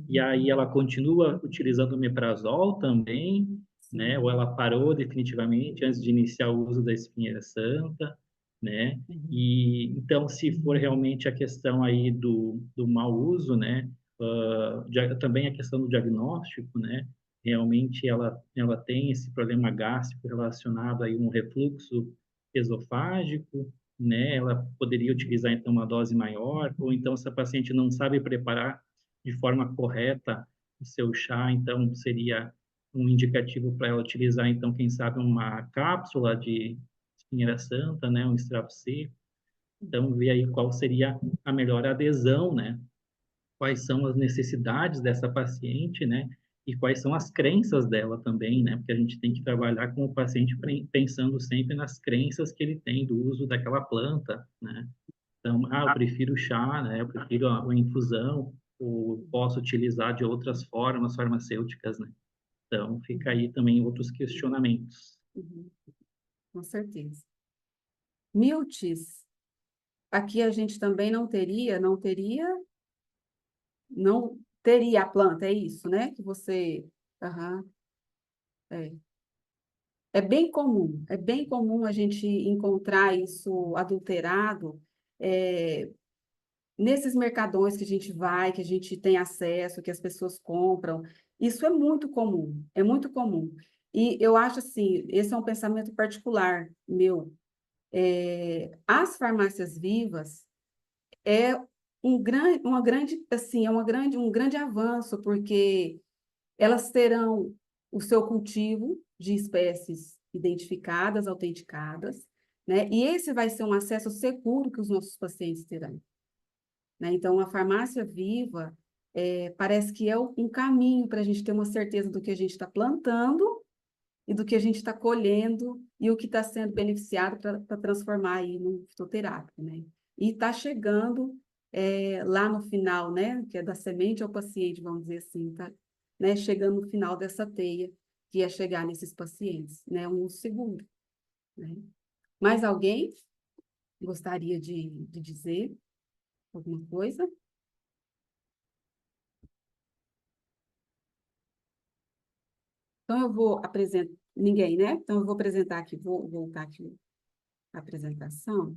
E aí ela continua utilizando o meprazol também, né, ou ela parou definitivamente antes de iniciar o uso da espinheira santa, né? E então, se for realmente a questão aí do mau uso, né, também a questão do diagnóstico, né? Realmente ela tem esse problema gástrico relacionado aí a um refluxo esofágico, né? Ela poderia utilizar então uma dose maior, ou então se a paciente não sabe preparar de forma correta o seu chá, então seria um indicativo para ela utilizar, então, quem sabe, uma cápsula de espinheira santa, né, um extrato seco. Então, ver aí qual seria a melhor adesão, né? Quais são as necessidades dessa paciente, né? E quais são as crenças dela também, né? Porque a gente tem que trabalhar com o paciente pensando sempre nas crenças que ele tem do uso daquela planta, né? Então, eu prefiro chá, né? Eu prefiro a infusão, ou posso utilizar de outras formas farmacêuticas, né? Então, fica aí também outros questionamentos. Uhum, com certeza. Miltes, aqui a gente também não teria a planta, é isso, né? Que você, aham, é. É bem comum a gente encontrar isso adulterado, é, nesses mercadões que a gente vai, que a gente tem acesso, que as pessoas compram. Isso é muito comum, é muito comum. E eu acho assim, esse é um pensamento particular meu. As farmácias vivas é um grande avanço, porque elas terão o seu cultivo de espécies identificadas, autenticadas, né? E esse vai ser um acesso seguro que os nossos pacientes terão, né? Então, a farmácia viva parece que é um caminho para a gente ter uma certeza do que a gente está plantando e do que a gente está colhendo e o que está sendo beneficiado para transformar aí no fitoterápico, né? E está chegando lá no final, né? Que é da semente ao paciente, vamos dizer assim, tá? Né? Chegando no final dessa teia, que é chegar nesses pacientes, né? Um segundo, né? Mais alguém gostaria de dizer alguma coisa? Então, eu vou apresentar... Ninguém, né? Então, eu vou apresentar aqui, vou voltar aqui a apresentação.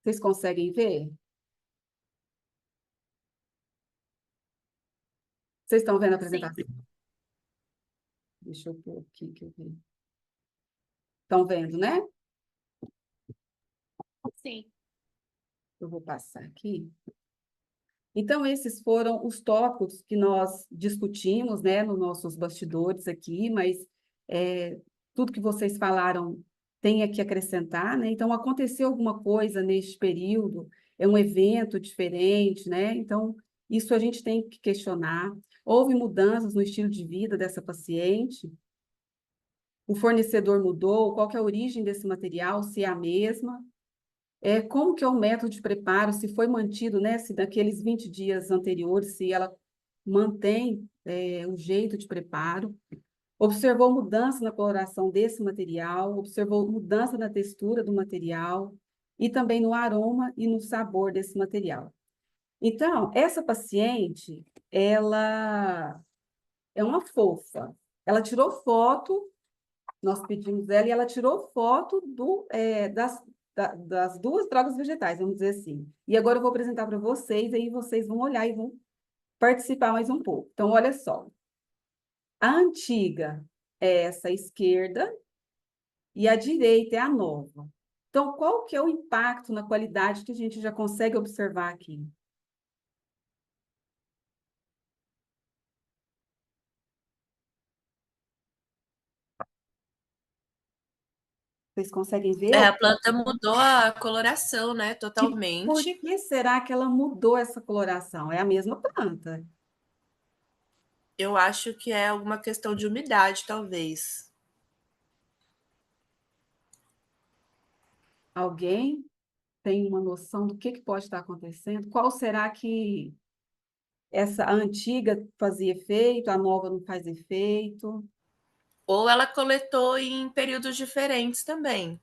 Vocês conseguem ver? Vocês estão vendo a Sim, apresentação? Deixa eu pôr aqui que eu vejo. Estão vendo, né? sim. Eu vou passar aqui. Então, esses foram os tópicos que nós discutimos, né, nos nossos bastidores aqui, mas tudo que vocês falaram tem aqui acrescentar, né? Então, aconteceu alguma coisa neste período, é um evento diferente, né? Então, isso a gente tem que questionar. Houve mudanças no estilo de vida dessa paciente? O fornecedor mudou? Qual que é a origem desse material? Se é a mesma? Como que é o método de preparo, se foi mantido, né, se daqueles 20 dias anteriores, se ela mantém o jeito de preparo, observou mudança na coloração desse material, observou mudança na textura do material e também no aroma e no sabor desse material. Então, essa paciente, ela é uma fofa. Ela tirou foto, nós pedimos ela, e ela tirou foto das duas drogas vegetais, vamos dizer assim. E agora eu vou apresentar para vocês, aí vocês vão olhar e vão participar mais um pouco. Então, olha só. A antiga é essa esquerda e a direita é a nova. Então, qual que é o impacto na qualidade que a gente já consegue observar aqui? Vocês conseguem ver? A planta mudou a coloração, né? Por Totalmente. que será que ela mudou essa coloração? É a mesma planta. Eu acho que é alguma questão de umidade, talvez. Alguém tem uma noção do que pode estar acontecendo? Qual será que essa antiga fazia efeito, a nova não faz efeito? Ou ela coletou em períodos diferentes também.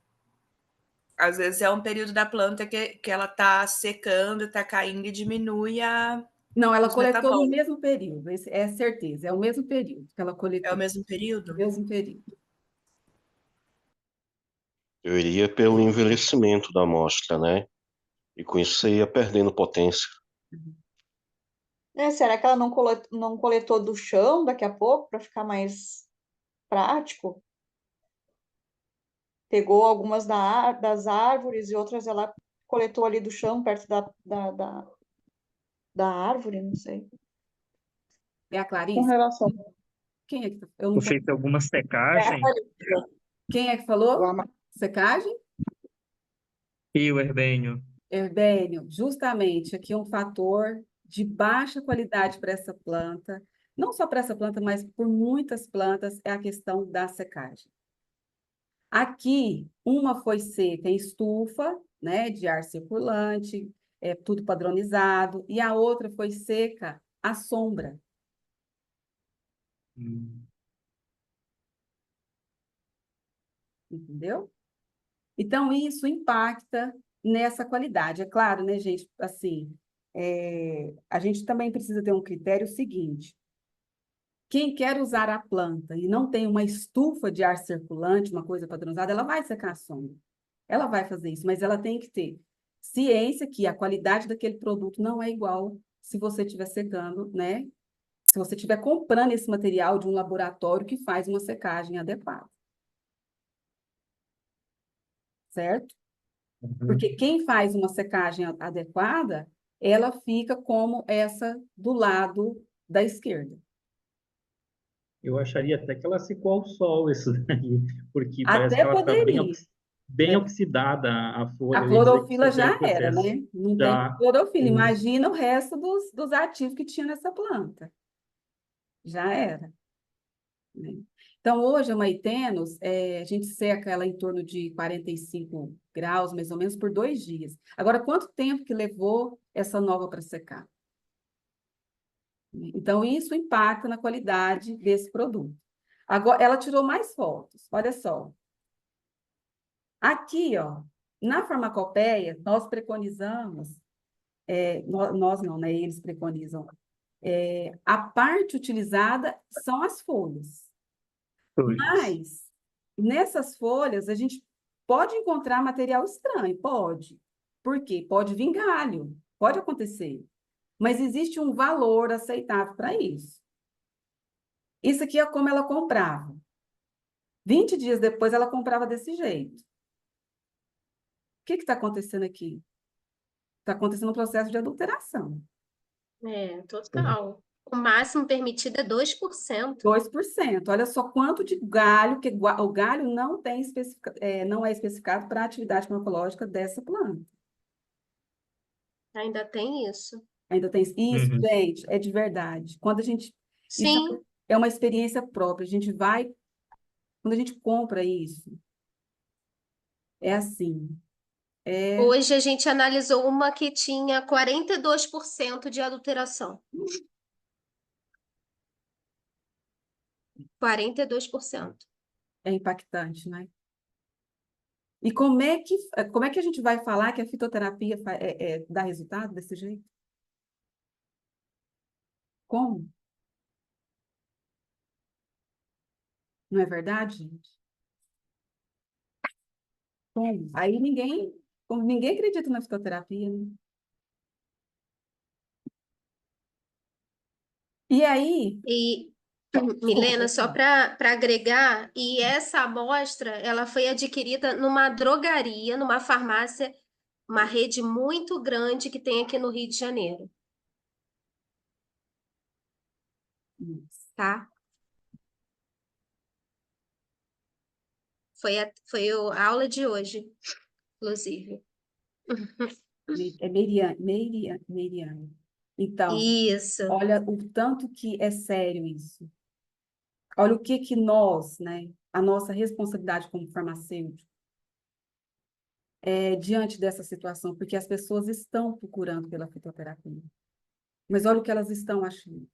Às vezes é um período da planta que ela está secando, está caindo e diminui Não, ela os coletou no metabólicos. mesmo período, é certeza, é o mesmo período que ela É o coletou, mesmo período? mesmo período. Eu iria pelo envelhecimento da amostra, né? E com isso você ia perdendo potência. Será que ela não coletou do chão daqui a pouco para ficar mais prático? Pegou algumas das árvores e outras ela coletou ali do chão, perto da árvore, não sei. É a Com Clarice? relação. Quem é que eu não Tu tô... fez alguma É a secagem? Clarice. Quem é que falou? Secagem? E o Herbênio? Herbênio, justamente aqui um fator de baixa qualidade para essa planta, não só para essa planta, mas por muitas plantas, é a questão da secagem. Aqui, uma foi seca em estufa, né, de ar circulante, tudo padronizado, e a outra foi seca à sombra. Entendeu? Então, isso impacta nessa qualidade. É claro, né, gente? Assim, a gente também precisa ter um critério seguinte: quem quer usar a planta e não tem uma estufa de ar circulante, uma coisa padronizada, ela vai secar a sombra. Ela vai fazer isso, mas ela tem que ter ciência que a qualidade daquele produto não é igual se você estiver secando, né? Se você estiver comprando esse material de um laboratório que faz uma secagem adequada. Certo? Porque quem faz uma secagem adequada, ela fica como essa do lado da esquerda. Eu acharia até que ela secou ao sol isso daí, porque parece que Até ela está bem, poderia. bem oxidada a folha. A Eu ia dizer que isso clorofila até já era, acontece. né? Não tem Já, clorofila. sim. Imagina o resto dos ativos que tinha nessa planta. Já era, né? Então, hoje, a maitenos, a gente seca ela em torno de 45 graus, mais ou menos, por 2 dias. Agora, quanto tempo que levou essa nova para secar? Então, isso impacta na qualidade desse produto. Agora, ela tirou mais fotos, olha só. Aqui, ó, na farmacopeia, nós preconizamos, nós não, né? Eles preconizam. A parte utilizada são as folhas. Mas, nessas folhas, a gente pode encontrar material estranho, pode. Por quê? Pode vir galho, pode acontecer. Mas existe um valor aceitável para isso. Isso aqui é como ela comprava. 20 dias depois, ela comprava desse jeito. O que está acontecendo aqui? Está acontecendo um processo de adulteração. Total. O máximo permitido é 2%. 2%. Olha só quanto de galho, que o galho não tem não é especificado para a atividade farmacológica dessa planta. Ainda tem isso. Ainda tem isso, gente, é de verdade. Quando a gente. Isso Sim. é uma experiência própria. A gente vai. Quando a gente compra isso, é assim. Hoje a gente analisou uma que tinha 42% de adulteração. 42%. É impactante, né? E como é que a gente vai falar que a fitoterapia dá resultado desse jeito? Como? Não é verdade, gente? Como? Aí ninguém acredita na fitoterapia, né? E aí, E, desculpa, Milena, só para agregar, e essa amostra, ela foi adquirida numa drogaria, numa farmácia, uma rede muito grande que tem aqui no Rio de Janeiro, tá? a aula de hoje, inclusive. É Meriane. Então, Isso. olha o tanto que é sério isso. Olha o que nós, né, a nossa responsabilidade como farmacêutico diante dessa situação, porque as pessoas estão procurando pela fitoterapia. Mas olha o que elas estão achando.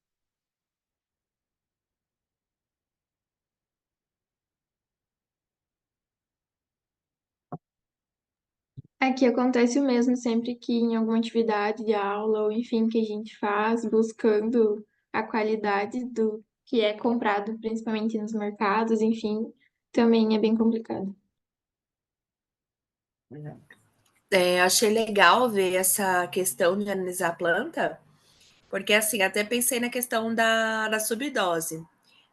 Aqui acontece o mesmo sempre que em alguma atividade de aula, ou enfim, que a gente faz, buscando a qualidade do que é comprado, principalmente nos mercados, enfim, também é bem complicado. Achei legal ver essa questão de analisar a planta, porque assim, até pensei na questão da subdose.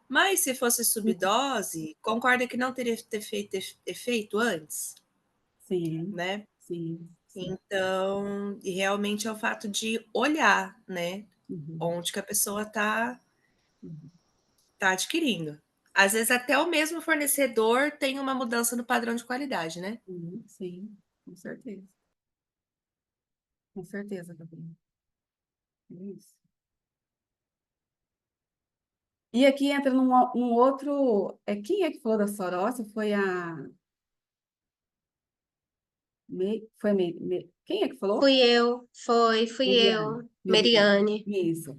Mas se fosse subdose, concorda que não teria ter feito efeito antes, Sim, né? sim. Então, e realmente é o fato de olhar, né? Onde que a pessoa está adquirindo. Às vezes até o mesmo fornecedor tem uma mudança no padrão de qualidade, né? Sim, com certeza. Com certeza, Gabriela. É isso. E aqui entra um outro. Quem é que falou da Sorossi? Foi a. Quem é que falou? Fui eu, fui eu, Meriane. Isso.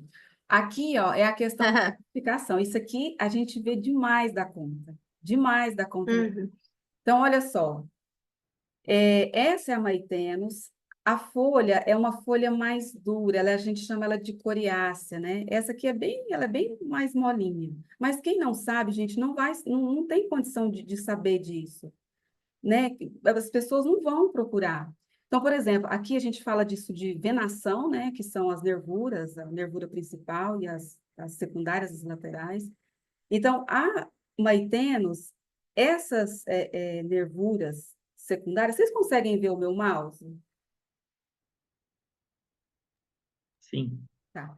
Aqui, ó, é a questão da certificação. Isso aqui a gente vê demais da conta. Demais da conta. Uhum. Então, olha só. Essa é a Maitenos. A folha é uma folha mais dura, a gente chama ela de coriácea, né? Essa aqui ela é bem mais molinha. Mas quem não sabe, gente, não tem condição de saber disso, né? As pessoas não vão procurar. Então, por exemplo, aqui a gente fala disso de venação, né? Que são as nervuras, a nervura principal e as secundárias, as laterais. Então, a Maitenos, essas nervuras secundárias, vocês conseguem ver o meu mouse? Sim. Tá.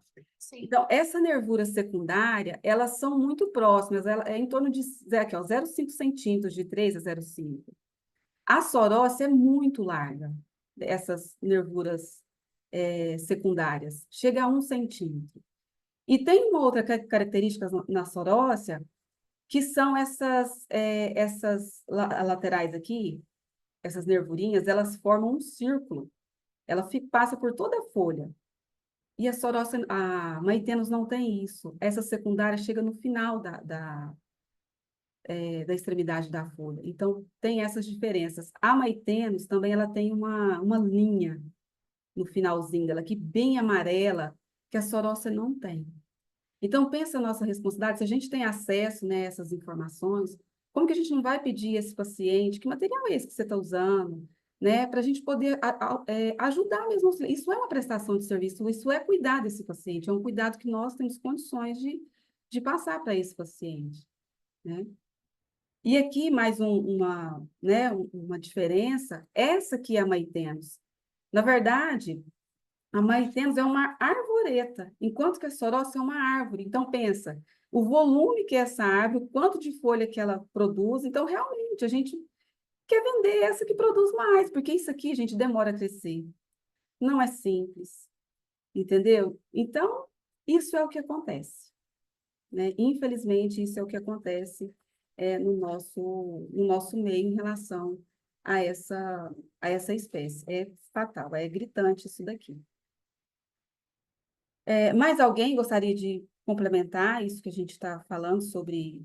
Então, essa nervura secundária, elas são muito próximas, ela é em torno de aqui, ó, 0,5 centímetros, de 3 a 0,5. A sorócia é muito larga, essas nervuras secundárias, chega a 1 centímetro. E tem uma outra característica na sorócia, que são essas laterais aqui, essas nervurinhas, elas formam um círculo. Ela passa por toda a folha. E a Maitenos não tem isso. Essa secundária chega no final da extremidade da folha. Então, tem essas diferenças. A Maitenos também ela tem uma linha no finalzinho dela, que bem amarela, que a Sorócia não tem. Então, pensa a nossa responsabilidade, se a gente tem acesso, né, a essas informações, como que a gente não vai pedir a esse paciente, que material é esse que você está usando, né, para a gente poder ajudar mesmo. Isso é uma prestação de serviço, isso é cuidar desse paciente, é um cuidado que nós temos condições de passar para esse paciente, né? E aqui mais né, uma diferença, essa que é a Maitenos. Na verdade, a Maitenos é uma arvoreta, enquanto que a Sorócia é uma árvore. Então, pensa, o volume que é essa árvore, o quanto de folha que ela produz. Então, realmente, a gente quer vender essa que produz mais, porque isso aqui, a gente, demora a crescer. Não é simples, entendeu? Então, isso é o que acontece, né? Infelizmente, isso é o que acontece no nosso meio em relação a essa espécie. É fatal, é gritante isso daqui. Mais alguém gostaria de complementar isso que a gente está falando sobre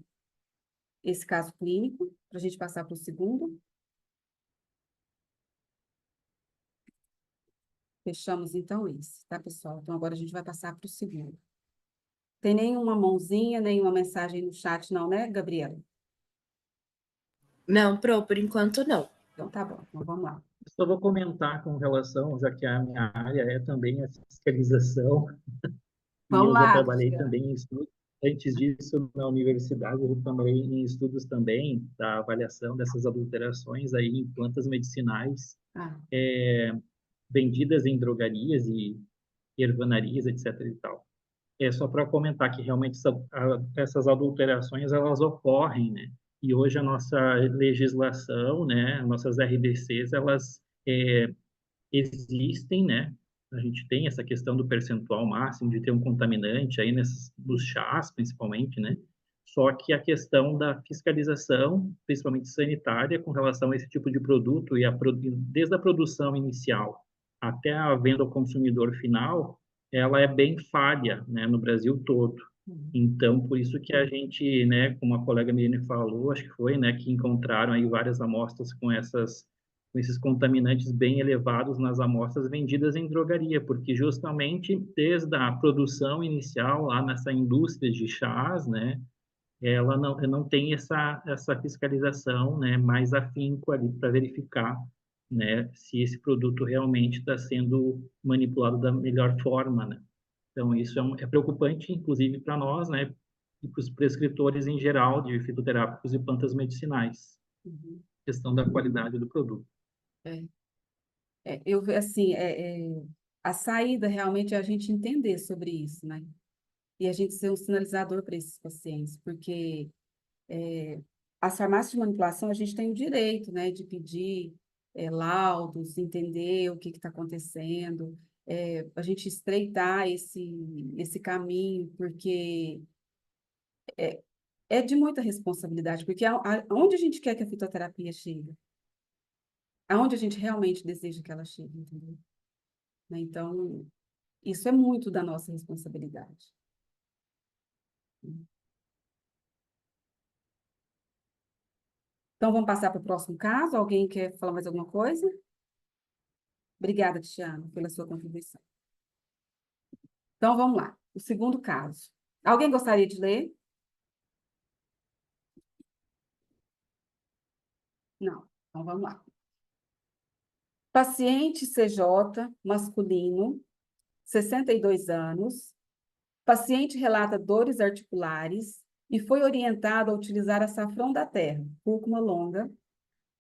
esse caso clínico, para a gente passar para o segundo? Fechamos, então, esse, tá, pessoal? Então, agora a gente vai passar para o segundo. Tem nenhuma mãozinha, nenhuma mensagem no chat, não, né, Gabriela? Não, por enquanto não. Então, tá bom. Então, vamos lá. Só vou comentar com relação, já que a minha área é também a fiscalização, e Vamos eu já lá, trabalhei Cristiano. também em estudos, antes disso, na universidade, eu trabalhei em estudos também da avaliação dessas adulterações aí em plantas medicinais vendidas em drogarias e ervanarias, etc. e tal. Só para comentar que realmente essas adulterações, elas ocorrem, né? E hoje a nossa legislação, né, as nossas RDCs, elas existem, né? A gente tem essa questão do percentual máximo de ter um contaminante aí dos chás, principalmente, né? Só que a questão da fiscalização, principalmente sanitária, com relação a esse tipo de produto desde a produção inicial até a venda ao consumidor final, ela é bem falha, né, no Brasil todo. Então, por isso que a gente, né, como a colega Miriam falou, acho que foi, né, que encontraram aí várias amostras com esses contaminantes bem elevados nas amostras vendidas em drogaria, porque justamente desde a produção inicial lá nessa indústria de chás, né, ela não tem essa fiscalização, né, mais afinco ali para verificar, né, se esse produto realmente está sendo manipulado da melhor forma, né. Então, isso é preocupante, inclusive, para nós, né, e para os prescritores em geral de fitoterápicos e plantas medicinais, questão da qualidade do produto. É. Assim, a saída realmente é a gente entender sobre isso, né? E a gente ser um sinalizador para esses pacientes, porque as farmácias de manipulação, a gente tem o direito, né, de pedir laudos, entender o que está acontecendo, a gente estreitar esse caminho, porque é de muita responsabilidade, porque aonde a gente quer que a fitoterapia chegue? Aonde a gente realmente deseja que ela chegue, entendeu? Né? Então, isso é muito da nossa responsabilidade. Então, vamos passar para o próximo caso? Alguém quer falar mais alguma coisa? Obrigada, Tiana, pela sua contribuição. Então, vamos lá. O segundo caso. Alguém gostaria de ler? Não. Então, vamos lá. Paciente CJ, masculino, 62 anos. Paciente relata dores articulares e foi orientado a utilizar açafrão da terra, cúrcuma longa,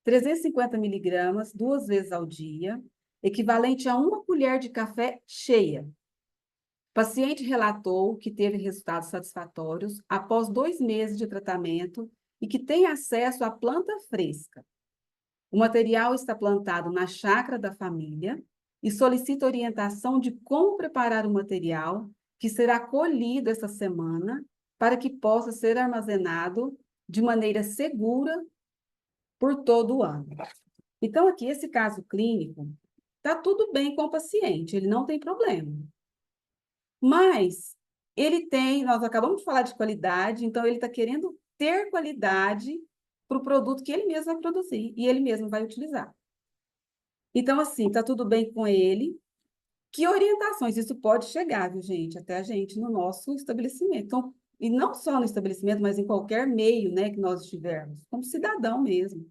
350 miligramas, 2 vezes ao dia, equivalente a 1 colher de café cheia. O paciente relatou que teve resultados satisfatórios após 2 meses de tratamento e que tem acesso à planta fresca. O material está plantado na chácara da família e solicita orientação de como preparar o material que será colhido essa semana para que possa ser armazenado de maneira segura por todo o ano. Então, aqui, esse caso clínico, está tudo bem com o paciente, ele não tem problema. Mas nós acabamos de falar de qualidade, então ele está querendo ter qualidade para o produto que ele mesmo vai produzir e ele mesmo vai utilizar. Então, assim, está tudo bem com ele. Que orientações? Isso pode chegar, viu, gente, até a gente no nosso estabelecimento. Então, e não só no estabelecimento, mas em qualquer meio, né, que nós estivermos, como cidadão mesmo.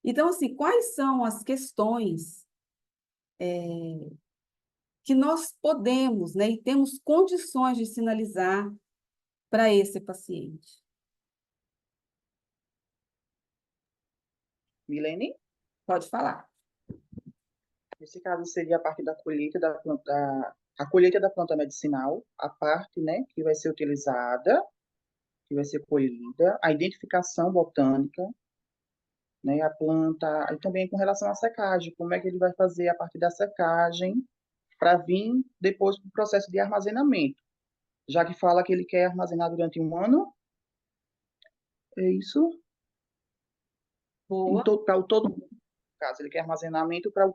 Então, assim, quais são as questões que nós podemos, né, e temos condições de sinalizar para esse paciente? Milene? Pode falar. Nesse caso, seria a parte da colheita da planta, a colheita da planta medicinal, a parte, né, que vai ser utilizada, que vai ser colhida, a identificação botânica, né, a planta, e também com relação à secagem, como é que ele vai fazer a partir da secagem para vir depois para o processo de armazenamento, já que fala que ele quer armazenar durante 1 ano, é isso? Boa. Para o todo, no caso, ele quer armazenamento para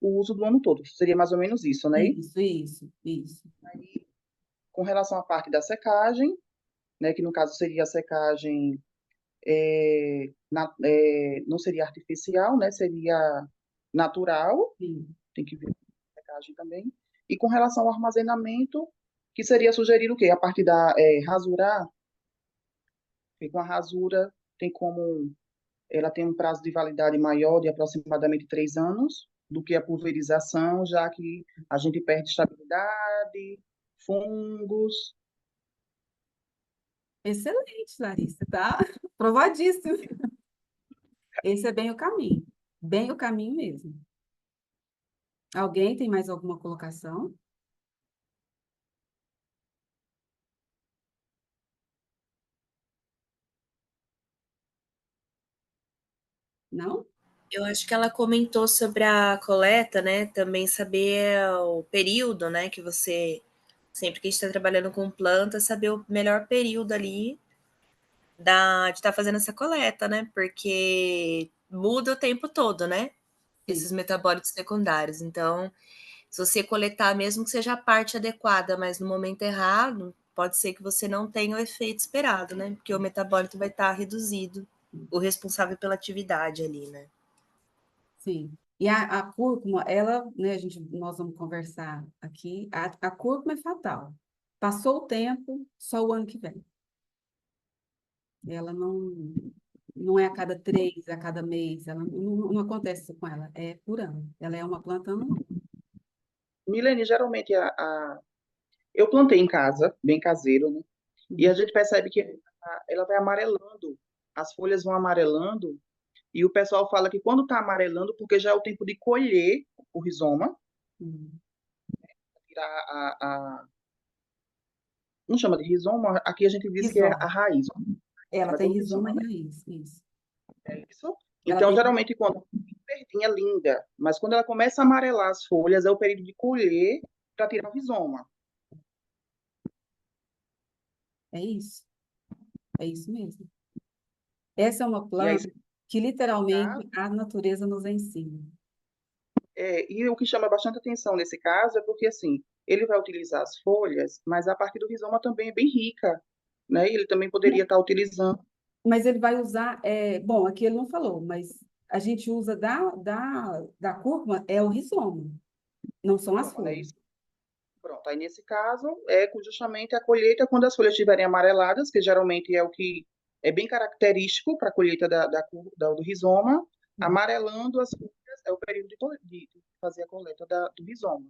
o uso do ano todo, seria mais ou menos isso, né? Isso. Aí, com relação à parte da secagem, né, que no caso seria a secagem, não seria artificial, né, seria natural, Sim. tem que ver a secagem também. E com relação ao armazenamento, que seria sugerir o quê? A parte da rasurar, porque com a rasura ela tem um prazo de validade maior, de aproximadamente 3 anos, do que a pulverização, já que a gente perde estabilidade, fungos. Excelente, Larissa, tá? Provadíssimo. Esse é bem o caminho mesmo. Alguém tem mais alguma colocação? Não? Eu acho que ela comentou sobre a coleta, né? Também saber o período, né? Que você, sempre que a gente está trabalhando com planta, saber o melhor período ali de estar fazendo essa coleta, né? Porque muda o tempo todo, né? Esses Sim. metabólitos secundários. Então, se você coletar, mesmo que seja a parte adequada, mas no momento errado, pode ser que você não tenha o efeito esperado, né? Porque o metabólito vai estar reduzido, o responsável pela atividade ali, né? Sim. E a cúrcuma, ela, né, nós vamos conversar aqui, a cúrcuma é fatal. Passou o tempo, só o ano que vem. Ela não é a cada 3, a cada mês, ela não acontece isso com ela, é por ano. Ela é uma planta anual. Milene, geralmente eu plantei em casa, bem caseiro, né? E a gente percebe que ela vai amarelando, as folhas vão amarelando, e o pessoal fala que quando está amarelando, porque já é o tempo de colher o rizoma, Hum. tirar não chama de rizoma, aqui a gente diz que é a Rizoma. raiz, Ela mas é tem o rizoma rizoma, e né? raiz, isso. É isso? Ela Então, tem. geralmente, quando verdinha linda, mas quando ela começa a amarelar as folhas, é o período de colher para tirar o rizoma. É isso. É isso mesmo. Essa é uma E aí, planta que literalmente a natureza nos ensina. e o que chama bastante atenção nesse caso é porque, assim, ele vai utilizar as folhas, mas a parte do rizoma também é bem rica, né? Ele também poderia estar utilizando. Mas ele vai usar, bom, aqui ele não falou, mas a gente usa da cúrcuma é o rizoma, não são as Rizoma, né? folhas. Isso. Pronto, aí nesse caso, justamente a colheita quando as folhas estiverem amareladas, que geralmente é o que é bem característico para a colheita do rizoma, amarelando as folhas é o período de fazer a coleta do rizoma.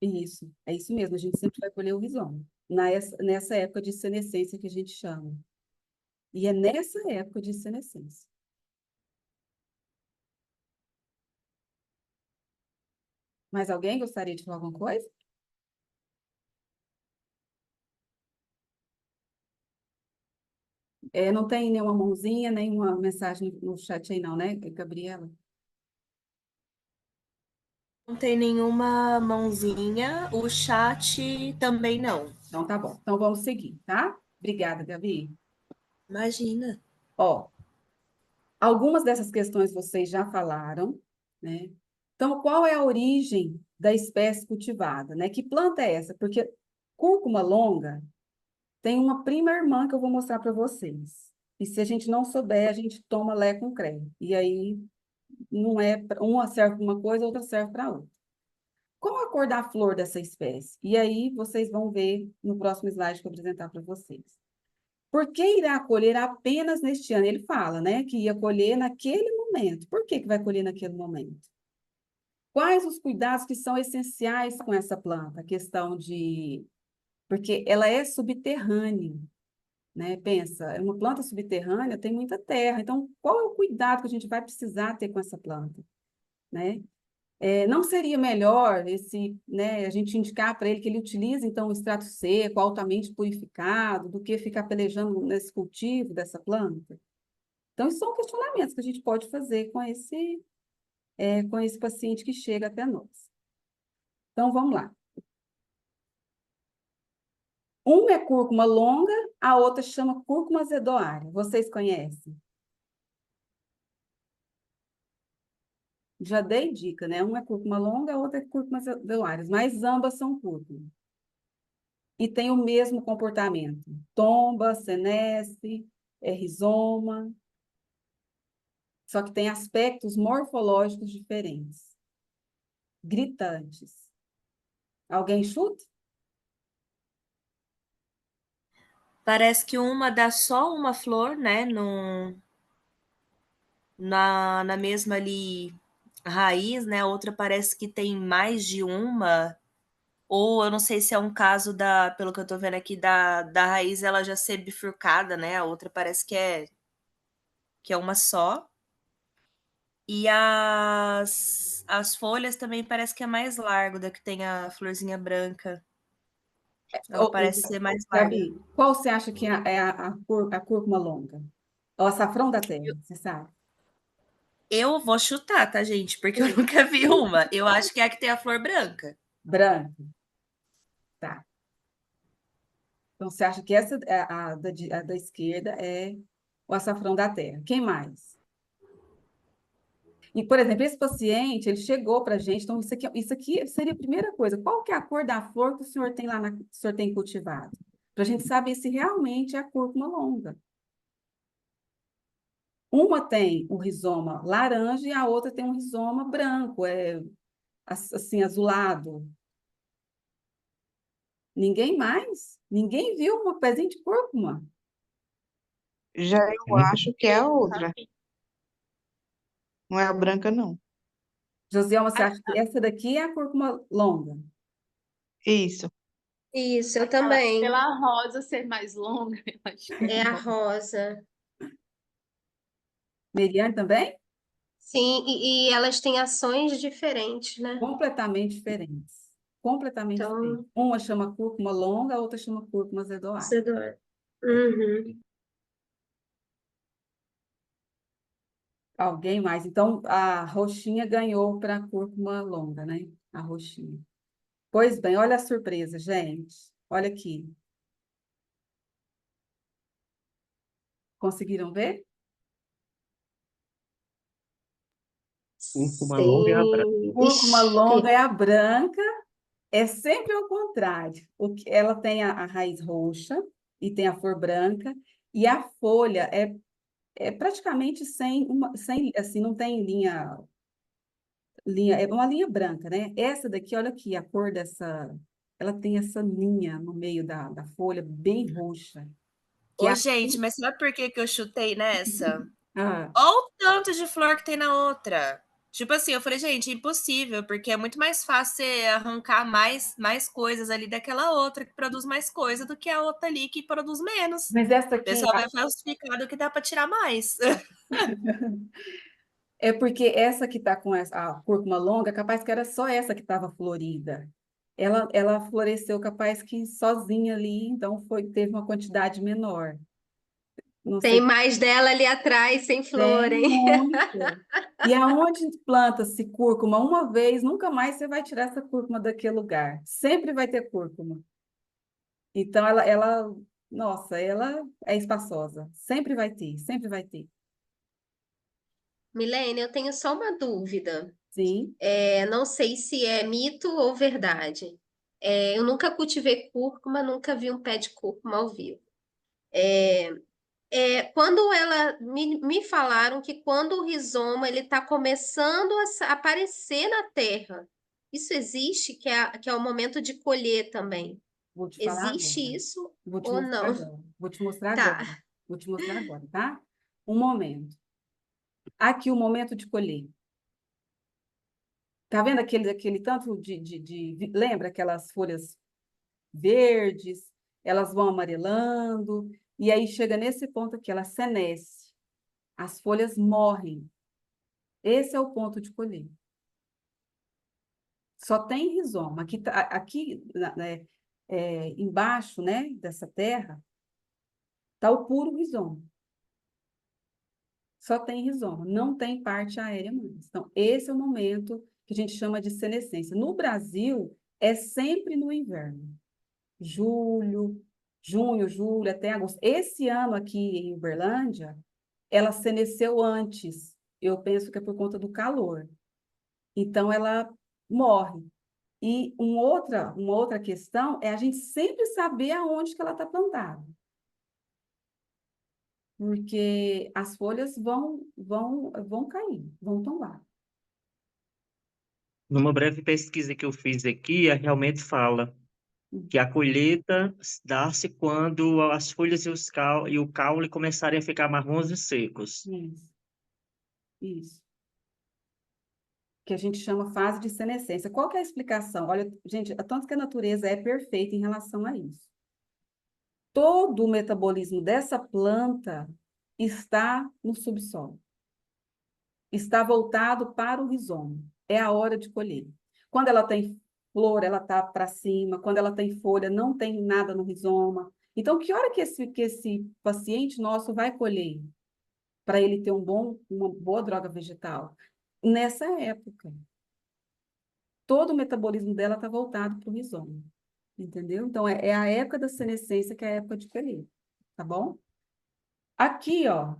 Isso, é isso mesmo, a gente sempre vai colher o rizoma, nessa época de senescência que a gente chama. E é nessa época de senescência. Mais alguém gostaria de falar alguma coisa? Não tem nenhuma mãozinha, nenhuma mensagem no chat aí não, né, Gabriela? Não tem nenhuma mãozinha, o chat também não. Então tá bom, então vamos seguir, tá? Obrigada, Gabi. Imagina. Ó, algumas dessas questões vocês já falaram, né? Então, qual é a origem da espécie cultivada, né? Que planta é essa? Porque cúrcuma longa tem uma prima irmã que eu vou mostrar para vocês. E se a gente não souber, a gente toma lé com creme. E aí, não é, uma serve para uma coisa, outra serve para outra. Qual a cor da flor dessa espécie? E aí, vocês vão ver no próximo slide que eu apresentar para vocês. Por que irá colher apenas neste ano? Ele fala, né, que ia colher naquele momento. Por que vai colher naquele momento? Quais os cuidados que são essenciais com essa planta? A questão de... Porque ela é subterrânea, né? Pensa, é uma planta subterrânea, tem muita terra. Então, qual é o cuidado que a gente vai precisar ter com essa planta, né? Não seria melhor né, a gente indicar para ele que ele utilize, então, o extrato seco, altamente purificado, do que ficar pelejando nesse cultivo dessa planta? Então, esses são questionamentos que a gente pode fazer com esse paciente que chega até nós. Então, vamos lá. Uma é cúrcuma longa, a outra chama cúrcuma azedoária. Vocês conhecem? Já dei dica, né? Uma é cúrcuma longa, a outra é cúrcuma azedoária, mas ambas são cúrcuma. E tem o mesmo comportamento. Tomba, senesce, rizoma. Só que tem aspectos morfológicos diferentes. Gritantes. Alguém chuta? Parece que uma dá só uma flor, né? Na mesma ali raiz, né? A outra parece que tem mais de uma. Ou eu não sei se é um caso pelo que eu tô vendo aqui, da raiz ela já ser bifurcada, né? A outra parece que é uma só. E as folhas também parece que é mais largo, da que tem a florzinha branca. Ela parece ser mais larga. Gabi, qual você acha que é a cúrcuma longa? É o açafrão da terra, você sabe? Eu vou chutar, tá, gente? Porque eu nunca vi uma. Eu acho que é a que tem a flor branca. Branco. Tá. Então, você acha que essa, a da esquerda é o açafrão da terra. Quem mais? E, por exemplo, esse paciente, ele chegou para a gente, então isso aqui seria a primeira coisa. Qual que é a cor da flor que o senhor tem lá, que o senhor tem cultivado? Para a gente saber se realmente é a cúrcuma longa. Uma tem um rizoma laranja e a outra tem um rizoma branco, assim, azulado. Ninguém mais? Ninguém viu uma pezinha de cúrcuma? Já eu acho que é a outra. Não é a branca, não. Josielma, você acha que essa daqui é a cúrcuma longa? Isso. Isso, eu também. Pela rosa ser mais longa, eu acho que É a rosa. rosa. Meriane também? Sim, e elas têm ações diferentes, né? Completamente diferentes. Completamente diferentes. Então, Uma chama cúrcuma longa, a outra chama cúrcuma zedoária. Sedor. Uhum. Alguém mais? Então, a roxinha ganhou para a cúrcuma longa, né? A roxinha. Pois bem, olha a surpresa, gente. Olha aqui. Conseguiram ver? Cúrcuma longa é a branca. Sim. Cúrcuma Ixi, longa é a branca, é sempre ao contrário. Ela tem a raiz roxa e tem a flor branca, e a folha é praticamente sem, assim, não tem linha, é uma linha branca, né? Essa daqui, olha aqui, a cor dessa, ela tem essa linha no meio da folha, bem roxa. Que Ô, é gente, mas sabe por que que eu chutei nessa? ah, Olha o tanto de flor que tem na outra. Tipo assim, eu falei, gente, impossível, porque é muito mais fácil você arrancar mais coisas ali daquela outra que produz mais coisa do que a outra ali que produz menos. mas essa O aqui, pessoal vai falsificar do que dá para tirar mais. é porque essa que está com a cúrcuma longa, capaz que era só essa que estava florida. Ela floresceu capaz que sozinha ali, então teve uma quantidade menor. Não tem sei, mais dela ali atrás, sem flor, tem hein? muito. E aonde planta-se cúrcuma uma vez, nunca mais você vai tirar essa cúrcuma daquele lugar. Sempre vai ter cúrcuma. Então, nossa, ela é espaçosa. Sempre vai ter, sempre vai ter. Milene, eu tenho só uma dúvida. Sim. Não sei se é mito ou verdade. Eu nunca cultivei cúrcuma, nunca vi um pé de cúrcuma ao vivo. Quando me falaram que quando o rizoma ele está começando a aparecer na terra, isso existe, que é o momento de colher também. Vou te falar Existe agora. isso Vou te ou mostrar não? agora. Vou te mostrar Tá. agora. Vou te mostrar agora, tá? Um momento. Aqui o momento de colher. Tá vendo aquele tanto lembra aquelas folhas verdes? Elas vão amarelando. E aí chega nesse ponto aqui, ela senesce. As folhas morrem. Esse é o ponto de colher. Só tem rizoma. Embaixo, né, dessa terra, está o puro rizoma. Só tem rizoma, não tem parte aérea mais. Então, esse é o momento que a gente chama de senescência. No Brasil, é sempre no inverno. Junho, julho, até agosto. Esse ano aqui em Uberlândia, ela seneceu antes. Eu penso que é por conta do calor. Então, ela morre. E uma outra questão é a gente sempre saber aonde que ela está plantada. Porque as folhas vão cair, vão tombar. Numa breve pesquisa que eu fiz aqui, realmente fala que a colheita dá-se quando as folhas e o caule começarem a ficar marrons e secos. Isso. Que a gente chama fase de senescência. Qual que é a explicação? Olha, gente, tanto que a natureza é perfeita em relação a isso. Todo o metabolismo dessa planta está no subsolo. Está voltado para o rizoma. É a hora de colher. Quando ela tem flor, ela está para cima. Quando ela tem folha, não tem nada no rizoma. Então, que hora que esse paciente nosso vai colher? para ele ter uma boa droga vegetal? Nessa época. Todo o metabolismo dela está voltado para o rizoma, entendeu? Então, é a época da senescência que é a época de colher, tá bom? Aqui, ó,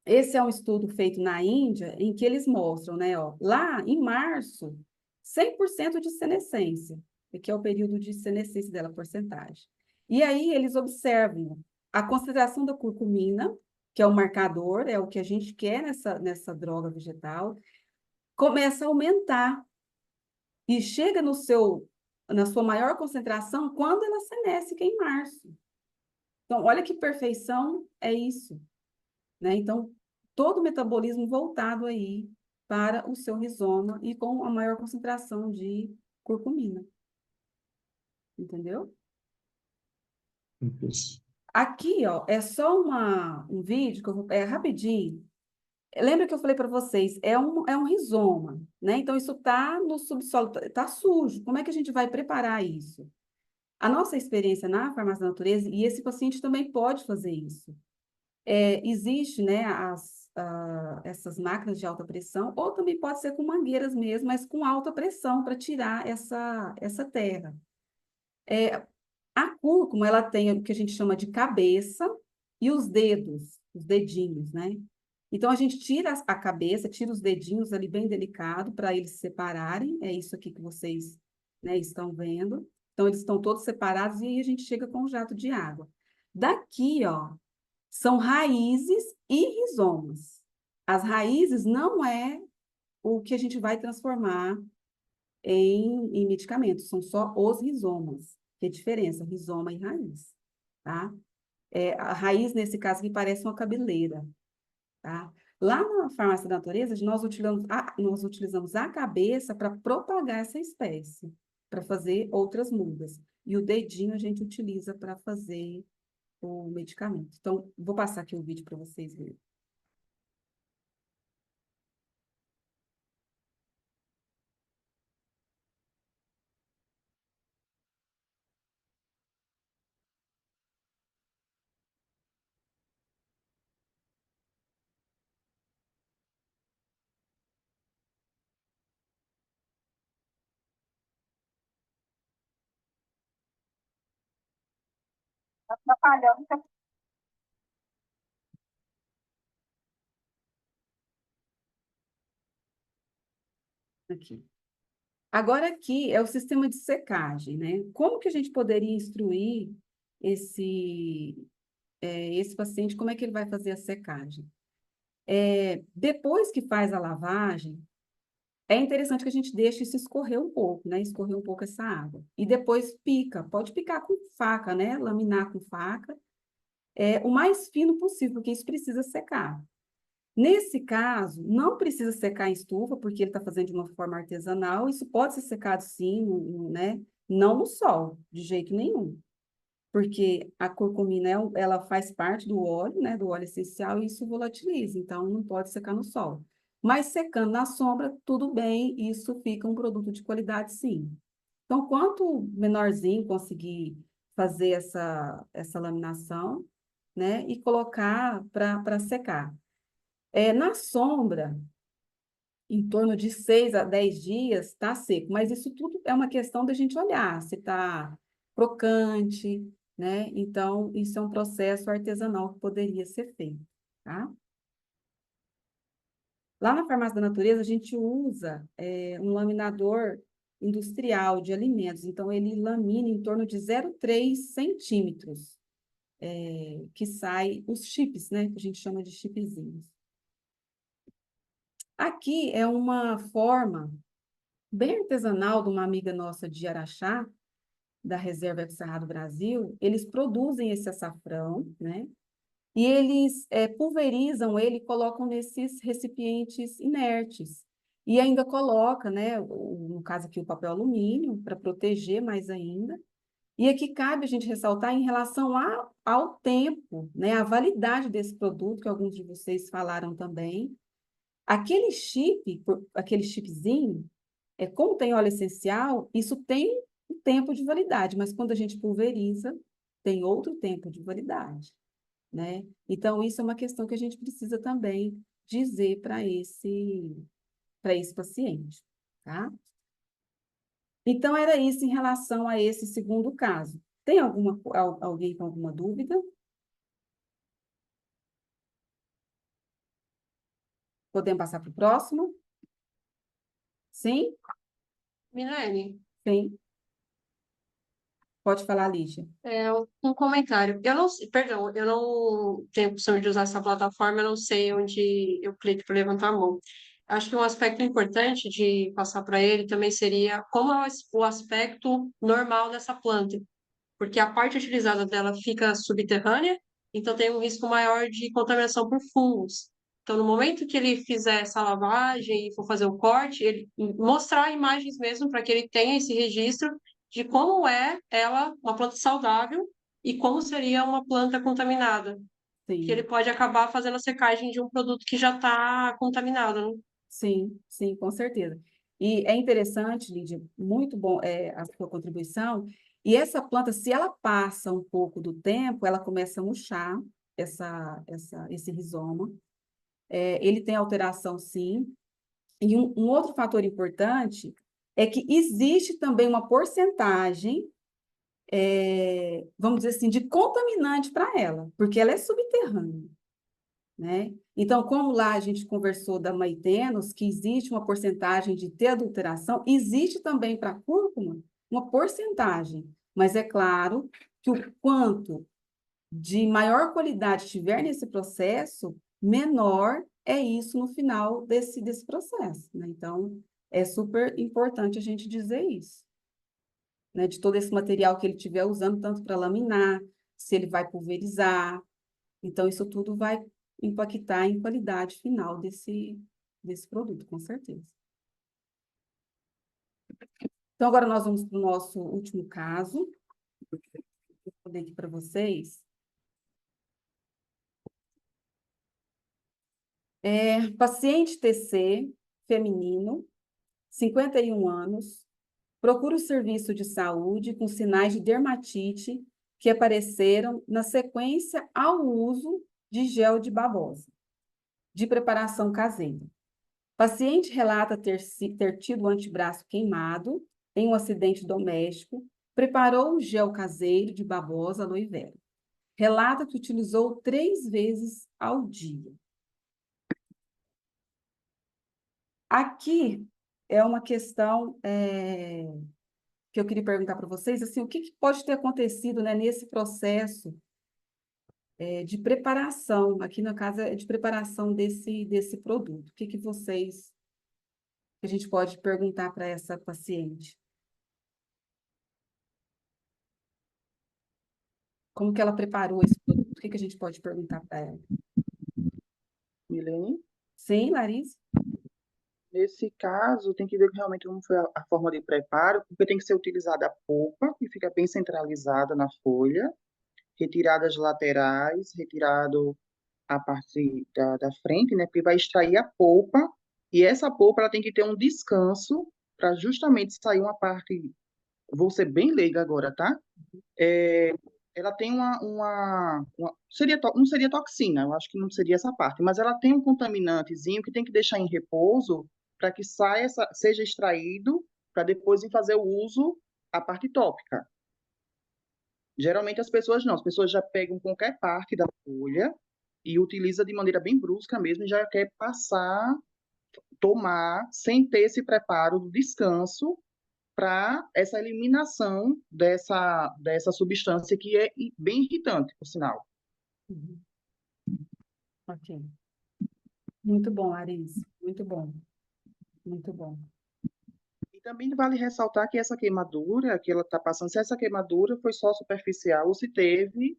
esse é um estudo feito na Índia, em que eles mostram, né, ó, lá em março, 100% de senescência, que é o período de senescência dela, a porcentagem. E aí eles observam a concentração da curcumina, que é o marcador, é o que a gente quer nessa droga vegetal, começa a aumentar e chega na sua maior concentração quando ela senesce, que é em março. Então, olha que perfeição é isso, né? Então, todo o metabolismo voltado aí para o seu rizoma e com a maior concentração de curcumina. Entendeu? Aqui, ó, é só um vídeo, é rapidinho. Lembra que eu falei para vocês, é um rizoma, né? Então, isso está no subsolo, está sujo. Como é que a gente vai preparar isso? A nossa experiência na farmácia da natureza, e esse paciente também pode fazer isso. Existe, né, essas máquinas de alta pressão, ou também pode ser com mangueiras mesmo, mas com alta pressão para tirar essa terra. A cúrcuma, ela tem o que a gente chama de cabeça e os dedos, os dedinhos, né? Então, a gente tira a cabeça, tira os dedinhos ali bem delicado para eles se separarem. É isso aqui que vocês, né, estão vendo. Então, eles estão todos separados e aí a gente chega com um jato de água. Daqui, ó, são raízes e rizomas. As raízes não é o que a gente vai transformar em medicamentos, são só os rizomas. Que é a diferença, rizoma e raiz, tá? A raiz, nesse caso, que parece uma cabeleira, tá? Lá na farmácia da natureza, nós utilizamos a cabeça para propagar essa espécie, para fazer outras mudas. E o dedinho a gente utiliza para fazer o medicamento. Então, vou passar aqui o vídeo para vocês verem. Atrapalhando. Aqui. Agora aqui é o sistema de secagem, né? Como que a gente poderia instruir esse paciente, como é que ele vai fazer a secagem? Depois que faz a lavagem, é interessante que a gente deixe isso escorrer um pouco, né? Escorrer um pouco essa água. E depois pica. Pode picar com faca, né? Laminar com faca. O mais fino possível, porque isso precisa secar. Nesse caso, não precisa secar em estufa, porque ele está fazendo de uma forma artesanal. Isso pode ser secado sim, né? Não no sol, de jeito nenhum. Porque a curcumina, ela faz parte do óleo, né? Do óleo essencial, e isso volatiliza. Então, não pode secar no sol. Mas secando na sombra, tudo bem, isso fica um produto de qualidade, sim. Então, quanto menorzinho conseguir fazer essa laminação, né? E colocar para secar. Na sombra, em torno de 6 a 10 dias, está seco. Mas isso tudo é uma questão da gente olhar, se está crocante, né? Então, isso é um processo artesanal que poderia ser feito, tá? Lá na farmácia da natureza, a gente usa um laminador industrial de alimentos. Então, ele lamina em torno de 0,3 centímetros, que sai os chips, né? Que a gente chama de chipzinhos. Aqui é uma forma bem artesanal de uma amiga nossa de Araxá, da Reserva Ecocerrado Brasil. Eles produzem esse açafrão, né? E eles pulverizam ele e colocam nesses recipientes inertes. E ainda coloca, né, no caso aqui, o papel alumínio, para proteger mais ainda. E aqui cabe a gente ressaltar em relação ao tempo, né, a validade desse produto, que alguns de vocês falaram também. Aquele aquele chipzinho, como tem óleo essencial, isso tem um tempo de validade, mas quando a gente pulveriza, tem outro tempo de validade. né? Então, isso é uma questão que a gente precisa também dizer para esse paciente, tá? Então, era isso em relação a esse segundo caso. Tem alguém com alguma dúvida? Podemos passar para o próximo? Sim? Milene, Sim. Pode falar, Lígia. um comentário. Eu não, perdão, eu não tenho costume de usar essa plataforma, eu não sei onde eu clico para levantar a mão. Acho que um aspecto importante de passar para ele também seria como é o aspecto normal dessa planta, porque a parte utilizada dela fica subterrânea, então tem um risco maior de contaminação por fungos. Então, no momento que ele fizer essa lavagem e for fazer o corte, ele mostrar imagens mesmo para que ele tenha esse registro de como é ela, uma planta saudável, e como seria uma planta contaminada. Que ele Sim. pode acabar fazendo a secagem de um produto que já está contaminado, né? Sim, sim, com certeza. E é interessante, Lídia, muito bom a sua contribuição. E essa planta, se ela passa um pouco do tempo, ela começa a murchar esse rizoma. Ele tem alteração, sim. E um outro fator importante é que existe também uma porcentagem, vamos dizer assim, de contaminante para ela, porque ela é subterrânea, né? Então, como lá a gente conversou da maitenos, que existe uma porcentagem de ter adulteração, existe também para a cúrcuma uma porcentagem, mas é claro que o quanto de maior qualidade tiver nesse processo, menor é isso no final desse processo, né? Então, é super importante a gente dizer isso, né? De todo esse material que ele estiver usando, tanto para laminar, se ele vai pulverizar, então, isso tudo vai impactar em qualidade final desse produto, com certeza. Então, agora nós vamos para o nosso último caso. Vou responder aqui para vocês. Paciente TC, feminino, 51 anos, procura o serviço de saúde com sinais de dermatite que apareceram na sequência ao uso de gel de babosa, de preparação caseira. Paciente relata ter tido o antebraço queimado em um acidente doméstico, preparou o gel caseiro de babosa aloe vera. Relata que utilizou 3 vezes ao dia. Aqui é uma questão que eu queria perguntar para vocês, assim, o que pode ter acontecido, né, nesse processo de preparação, aqui na casa de preparação desse produto. O que a gente pode perguntar para essa paciente? Como que ela preparou esse produto? O que a gente pode perguntar para ela? Milene? Sim, Larissa? Nesse caso, tem que ver realmente como foi a forma de preparo, porque tem que ser utilizada a polpa, que fica bem centralizada na folha, retirada as laterais, retirado a parte da frente, né, porque vai extrair a polpa, e essa polpa ela tem que ter um descanso para justamente sair uma parte, vou ser bem leiga agora, tá? Ela tem não seria toxina, eu acho que não seria essa parte, mas ela tem um contaminantezinho que tem que deixar em repouso para que seja extraído para depois ir fazer o uso a parte tópica. Geralmente as pessoas não, as pessoas já pegam qualquer parte da folha e utiliza de maneira bem brusca mesmo e já quer passar, tomar, sem ter esse preparo do descanso para essa eliminação dessa substância que é bem irritante, por sinal. Uhum. Ok. Muito bom, Larissa. Muito bom. Muito bom. E também vale ressaltar que essa queimadura que ela está passando, se essa queimadura foi só superficial ou se teve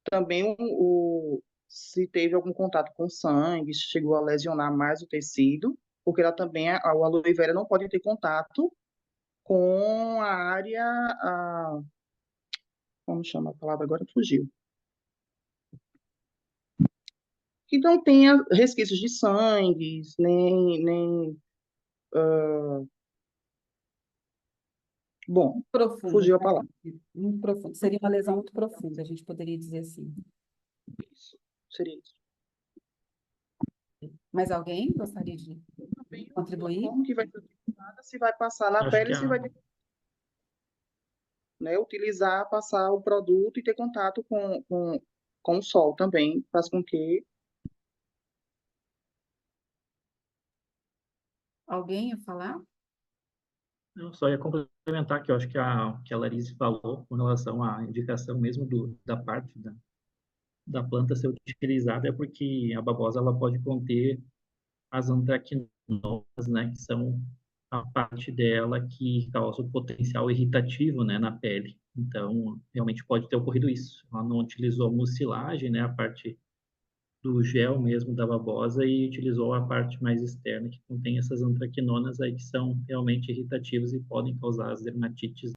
também se teve algum contato com sangue, se chegou a lesionar mais o tecido, porque ela também, o aloe vera não pode ter contato com a área, como chama a palavra agora? Fugiu. Que não tenha resquícios de sangue, nem bom, Profunda, fugiu a né? palavra. Muito profunda. Seria uma lesão muito profunda, a gente poderia dizer assim. Isso. Seria isso. Mais alguém gostaria de Também contribuir? como que vai ser utilizada, se vai passar na Acho pele, que se vai né, utilizar, passar o produto e ter contato com o sol também, faz com que Alguém ia falar? eu só ia complementar que eu acho que a Larissa falou com relação à indicação mesmo da parte da planta ser utilizada, é porque a babosa ela pode conter as antraquinonas, né, que são a parte dela que causa o potencial irritativo, né, na pele. Então, realmente pode ter ocorrido isso. Ela não utilizou a mucilagem, né, a parte do gel mesmo da babosa e utilizou a parte mais externa que contém essas antraquinonas aí que são realmente irritativas e podem causar as dermatites.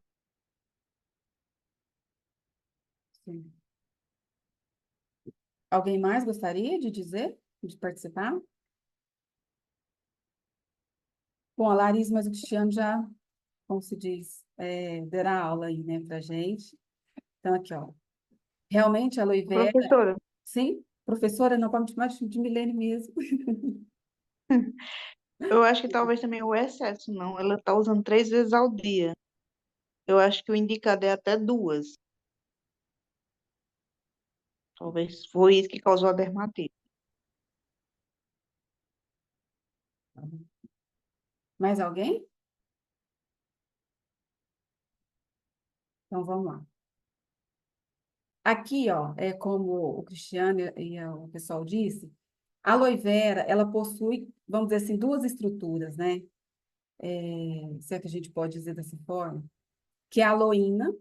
Sim. Alguém mais gostaria de dizer, de participar? Bom, a Larissa, mas o Cristiano já, como se diz, dará aula aí, né, pra gente. Então, aqui, ó. Realmente, a aloe vera... Professora, Sim, professora, não pode me chamar de Milene mesmo. eu acho que talvez também o excesso, não. Ela está usando 3 vezes ao dia. Eu acho que o indicado é até 2. Talvez foi isso que causou a dermatite. Mais alguém? Então, vamos lá. Aqui, ó, é como o Cristiano o pessoal disse, a aloe vera, ela possui, vamos dizer assim, duas estruturas, né? Se é que a gente pode dizer dessa forma, que é a aloína,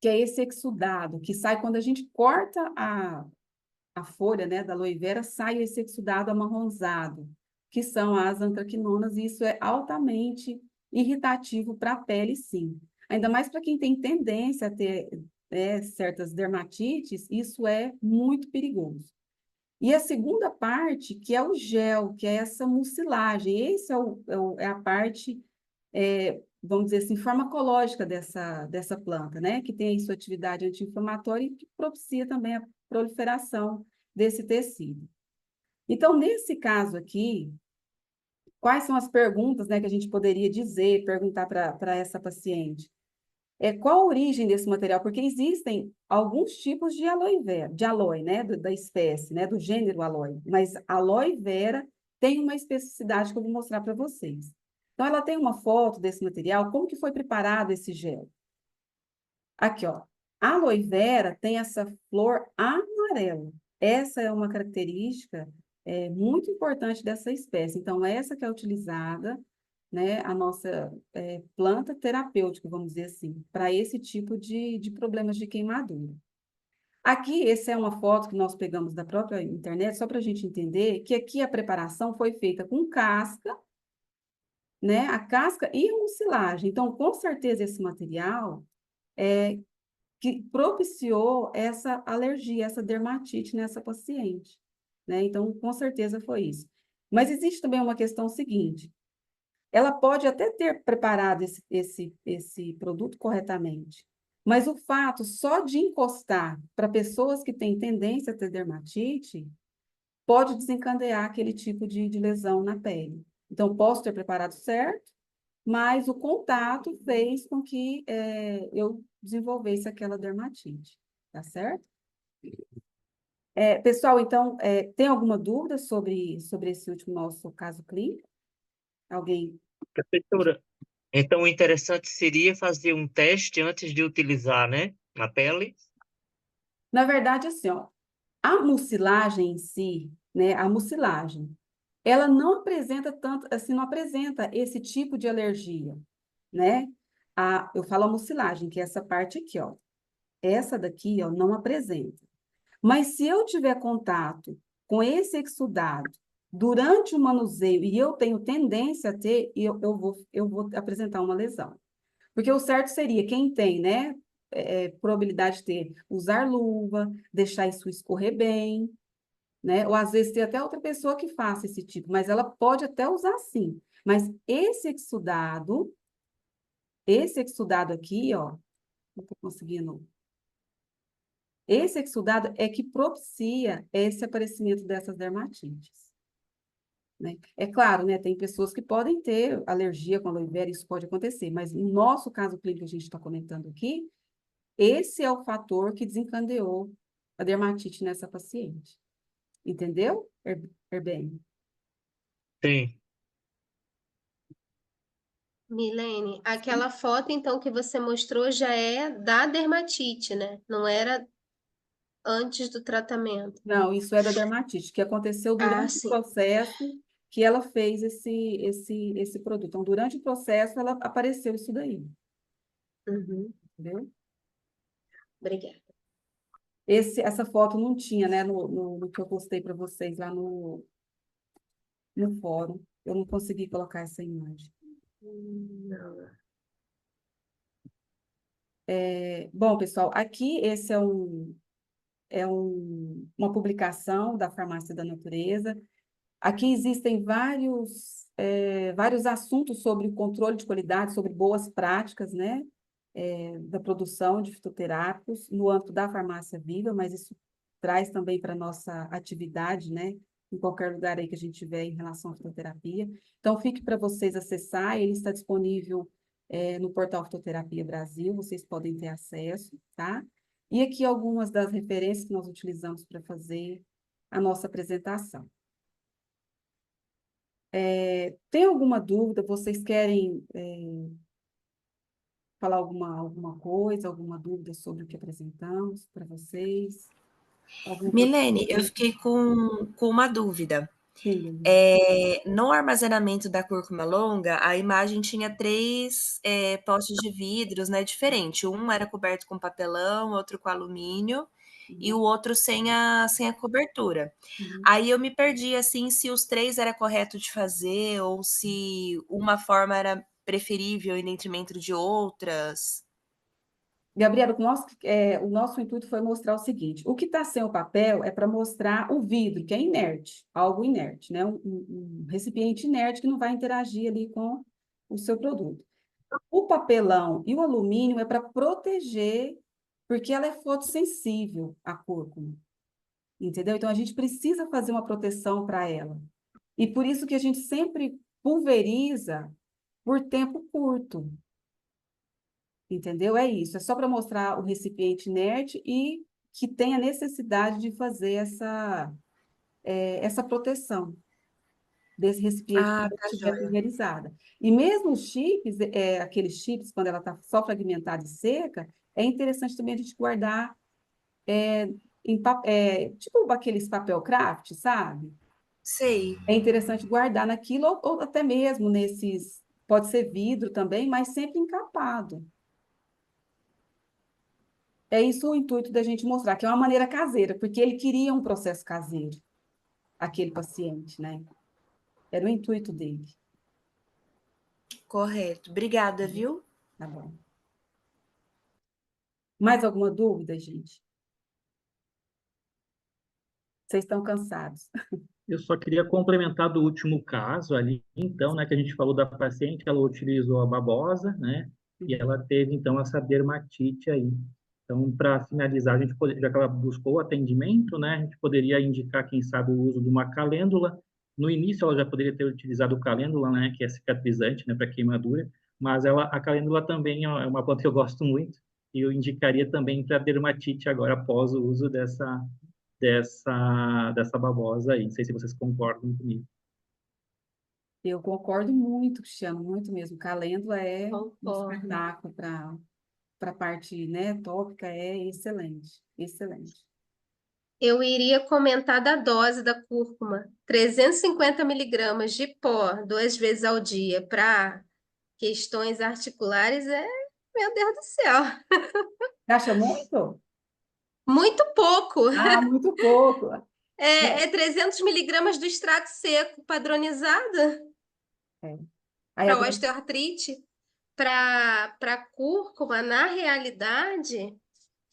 que é esse exudado, que sai quando a gente corta a folha, né, da aloe vera, sai esse exudado amarronzado, que são as antraquinonas, e isso é altamente irritativo para a pele, sim. Ainda mais para quem tem tendência a ter certas dermatites, isso é muito perigoso. E a segunda parte, que é o gel, que é essa mucilagem, esse é a parte, vamos dizer assim, farmacológica dessa planta, né? Que tem aí sua atividade anti-inflamatória e que propicia também a proliferação desse tecido. Então, nesse caso aqui, quais são as perguntas, né, que a gente poderia perguntar para essa paciente? Qual a origem desse material? Porque existem alguns tipos de aloe vera, de aloe, né, da espécie, né, do gênero aloe, mas a aloe vera tem uma especificidade que eu vou mostrar para vocês. Então, ela tem uma foto desse material, como que foi preparado esse gel? Aqui, ó. A aloe vera tem essa flor amarela. Essa é uma característica muito importante dessa espécie. Então, essa que é utilizada, né, a nossa planta terapêutica, vamos dizer assim, para esse tipo de problemas de queimadura. Aqui, essa é uma foto que nós pegamos da própria internet, só para a gente entender que aqui a preparação foi feita com casca, né, a casca e a mucilagem. Então, com certeza, esse material que propiciou essa alergia, essa dermatite nessa paciente, né? Então, com certeza foi isso. Mas existe também uma questão seguinte, ela pode até ter preparado esse produto corretamente, mas o fato só de encostar para pessoas que têm tendência a ter dermatite pode desencadear aquele tipo de lesão na pele. Então, posso ter preparado certo, mas o contato fez com que eu desenvolvesse aquela dermatite, tá certo? Pessoal, então, tem alguma dúvida sobre esse último nosso caso clínico? Alguém? Professora, então o interessante seria fazer um teste antes de utilizar, né, a pele? Na verdade, assim, ó, a mucilagem em si, né, a mucilagem, ela não apresenta tanto, assim, não apresenta esse tipo de alergia, né? Eu falo a mucilagem, que é essa parte aqui, ó. Essa daqui, ó, não apresenta. Mas se eu tiver contato com esse exudado durante o manuseio e eu tenho tendência a ter, eu vou apresentar uma lesão. Porque o certo seria quem tem, né, probabilidade de ter, usar luva, deixar isso escorrer bem, né? Ou às vezes ter até outra pessoa que faça esse tipo, mas ela pode até usar sim. Mas esse exudado aqui, ó, não estou conseguindo Esse exudado é que propicia esse aparecimento dessas dermatites, né? É claro, né, tem pessoas que podem ter alergia com aloe vera, isso pode acontecer, mas no nosso caso clínico que a gente está comentando aqui, esse é o fator que desencadeou a dermatite nessa paciente. Entendeu, Herbene? Sim. Milene, aquela foto então que você mostrou já é da dermatite, né? Não era antes do tratamento. Não, isso é da dermatite, que aconteceu Ah, durante o sim. processo que ela fez esse produto. Então, durante o processo, ela apareceu isso daí, Uhum. entendeu? Obrigada. Essa foto não tinha, né, no que eu postei para vocês lá no fórum. Eu não consegui colocar essa imagem. Não. Bom, pessoal, aqui esse uma publicação da Farmácia da Natureza. Aqui existem vários assuntos sobre o controle de qualidade, sobre boas práticas, né, da produção de fitoterápicos no âmbito da farmácia viva, mas isso traz também para a nossa atividade, né, em qualquer lugar aí que a gente tiver em relação à fitoterapia. Então, fique para vocês acessar, ele está disponível, no portal Fitoterapia Brasil, vocês podem ter acesso, tá? E aqui algumas das referências que nós utilizamos para fazer a nossa apresentação. Tem alguma dúvida? Vocês querem falar alguma coisa, alguma dúvida sobre o que apresentamos para vocês? Algum Milene, eu problema? fiquei com uma dúvida. Sim, Gabi. No armazenamento da cúrcuma longa, a imagem tinha três postes de vidros, né, diferente. Um era coberto com papelão, outro com alumínio e o outro sem a cobertura. Uhum. Aí eu me perdi, assim, se os três era correto de fazer ou se uma forma era preferível em detrimento de outras. Gabriela, o nosso intuito foi mostrar o seguinte: o que está sem o papel é para mostrar o vidro, que é inerte, algo inerte, né? Um recipiente inerte que não vai interagir ali com o seu produto. O papelão e o alumínio é para proteger, porque ela é fotossensível, a cúrcuma, entendeu? Então, a gente precisa fazer uma proteção para ela. E por isso que a gente sempre pulveriza por tempo curto, entendeu? É isso, é só para mostrar o recipiente inerte e que tem a necessidade de fazer essa proteção desse recipiente Ah, quando tá estiver joia. pulverizada. E mesmo os chips, aqueles chips, quando ela está só fragmentada e seca, é interessante também a gente guardar tipo aqueles papel craft, sabe? Sei. É interessante guardar naquilo, ou até mesmo pode ser vidro também, mas sempre encapado. É isso o intuito da gente mostrar, que é uma maneira caseira, porque ele queria um processo caseiro, aquele paciente, né? Era o intuito dele. Correto. Obrigada, viu? Tá bom. Mais alguma dúvida, gente? Vocês estão cansados? Eu só queria complementar do último caso ali, então, né, que a gente falou da paciente, ela utilizou a babosa, né, e ela teve, então, essa dermatite aí. Então, para finalizar, já que ela buscou o atendimento, né, a gente poderia indicar, quem sabe, o uso de uma calêndula. No início, ela já poderia ter utilizado o calêndula, né, que é cicatrizante, né, para queimadura, mas a calêndula também é uma planta que eu gosto muito, e eu indicaria também para dermatite agora, após o uso dessa babosa aí. Não sei se vocês concordam comigo. Eu concordo muito, Cristiano, muito mesmo. Calêndula é um Concordo. espetáculo para a parte, né, tópica, é excelente, excelente. Eu iria comentar da dose da cúrcuma. 350 miligramas de pó 2 vezes ao dia para questões articulares meu Deus do céu, Você acha muito? muito pouco. Ah, muito pouco. É 300 miligramas do extrato seco padronizado É. Aí para agora, osteoartrite. Para cúrcuma, na realidade,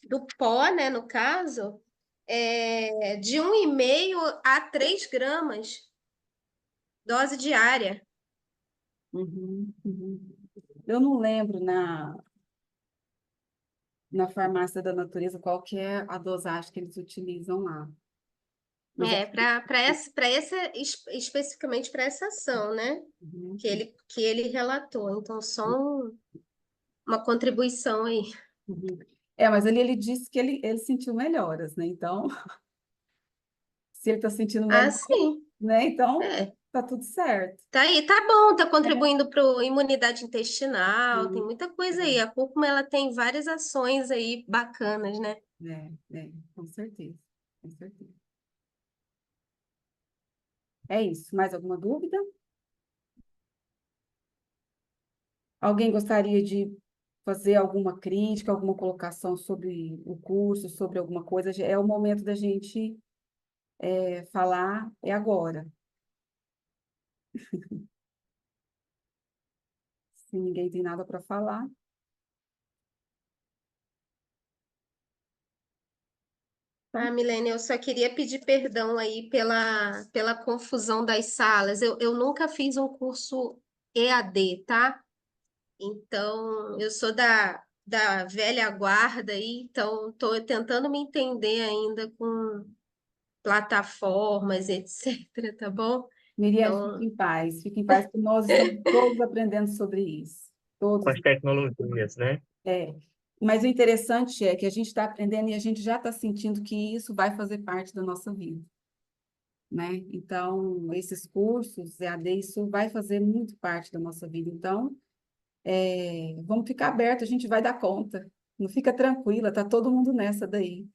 do pó, né, no caso, de 1,5 a 3 gramas, dose diária. uhum. Eu não lembro na farmácia da natureza qual que é a dosagem que eles utilizam lá. Mas é Especificamente para essa ação, né? uhum, Que ele relatou. Então, só uma contribuição aí. uhum. É, mas ele disse que ele sentiu melhoras, né? Então, se ele está sentindo Ah, melhor, sim. né? Então, É. tá tudo certo. Tá aí, tá bom, tá contribuindo para a imunidade intestinal, tem Sim, muita coisa aí. A cúrcuma, ela tem várias ações aí bacanas, né? com certeza, com certeza. É isso. Mais alguma dúvida? Alguém gostaria de fazer alguma crítica, alguma colocação sobre o curso, sobre alguma coisa? É o momento da gente falar, é agora. Se ninguém tem nada para falar. Ah, Milene, eu só queria pedir perdão aí pela confusão das salas. Eu nunca fiz um curso EAD, tá? Então, eu sou da velha guarda aí, então estou tentando me entender ainda com plataformas, etc., tá bom? Miriam, Então, fique em paz, porque nós estamos todos aprendendo sobre isso. Com Todos. as tecnologias, né? É. Mas o interessante é que a gente está aprendendo e a gente já está sentindo que isso vai fazer parte da nossa vida, né? Então, esses cursos, EAD, isso vai fazer muito parte da nossa vida. Então, vamos ficar aberto, a gente vai dar conta. Não fica tranquila, tá todo mundo nessa daí,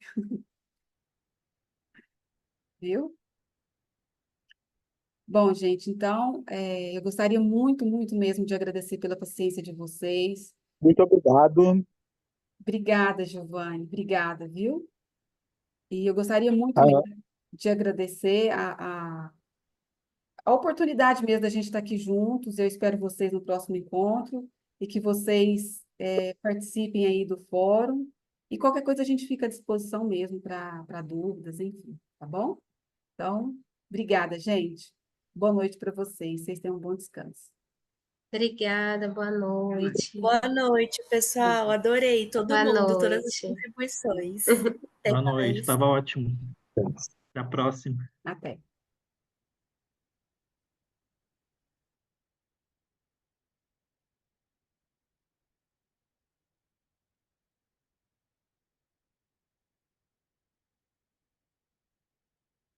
viu? Bom, gente, então, eu gostaria muito, muito mesmo de agradecer pela paciência de vocês. Muito obrigado. Obrigada, Giovanni, obrigada, viu? E eu gostaria muito Ah, mesmo de agradecer a oportunidade mesmo da gente estar aqui juntos. Eu espero vocês no próximo encontro e que vocês participem aí do fórum. E qualquer coisa a gente fica à disposição mesmo para dúvidas, enfim, tá bom? Então, obrigada, gente. Boa noite para vocês. Vocês tenham um bom descanso. obrigada, boa noite. Boa noite, pessoal. Adorei todo Boa mundo, todas as noite. contribuições. Até Boa noite, mais. estava ótimo. Até a próxima. Até.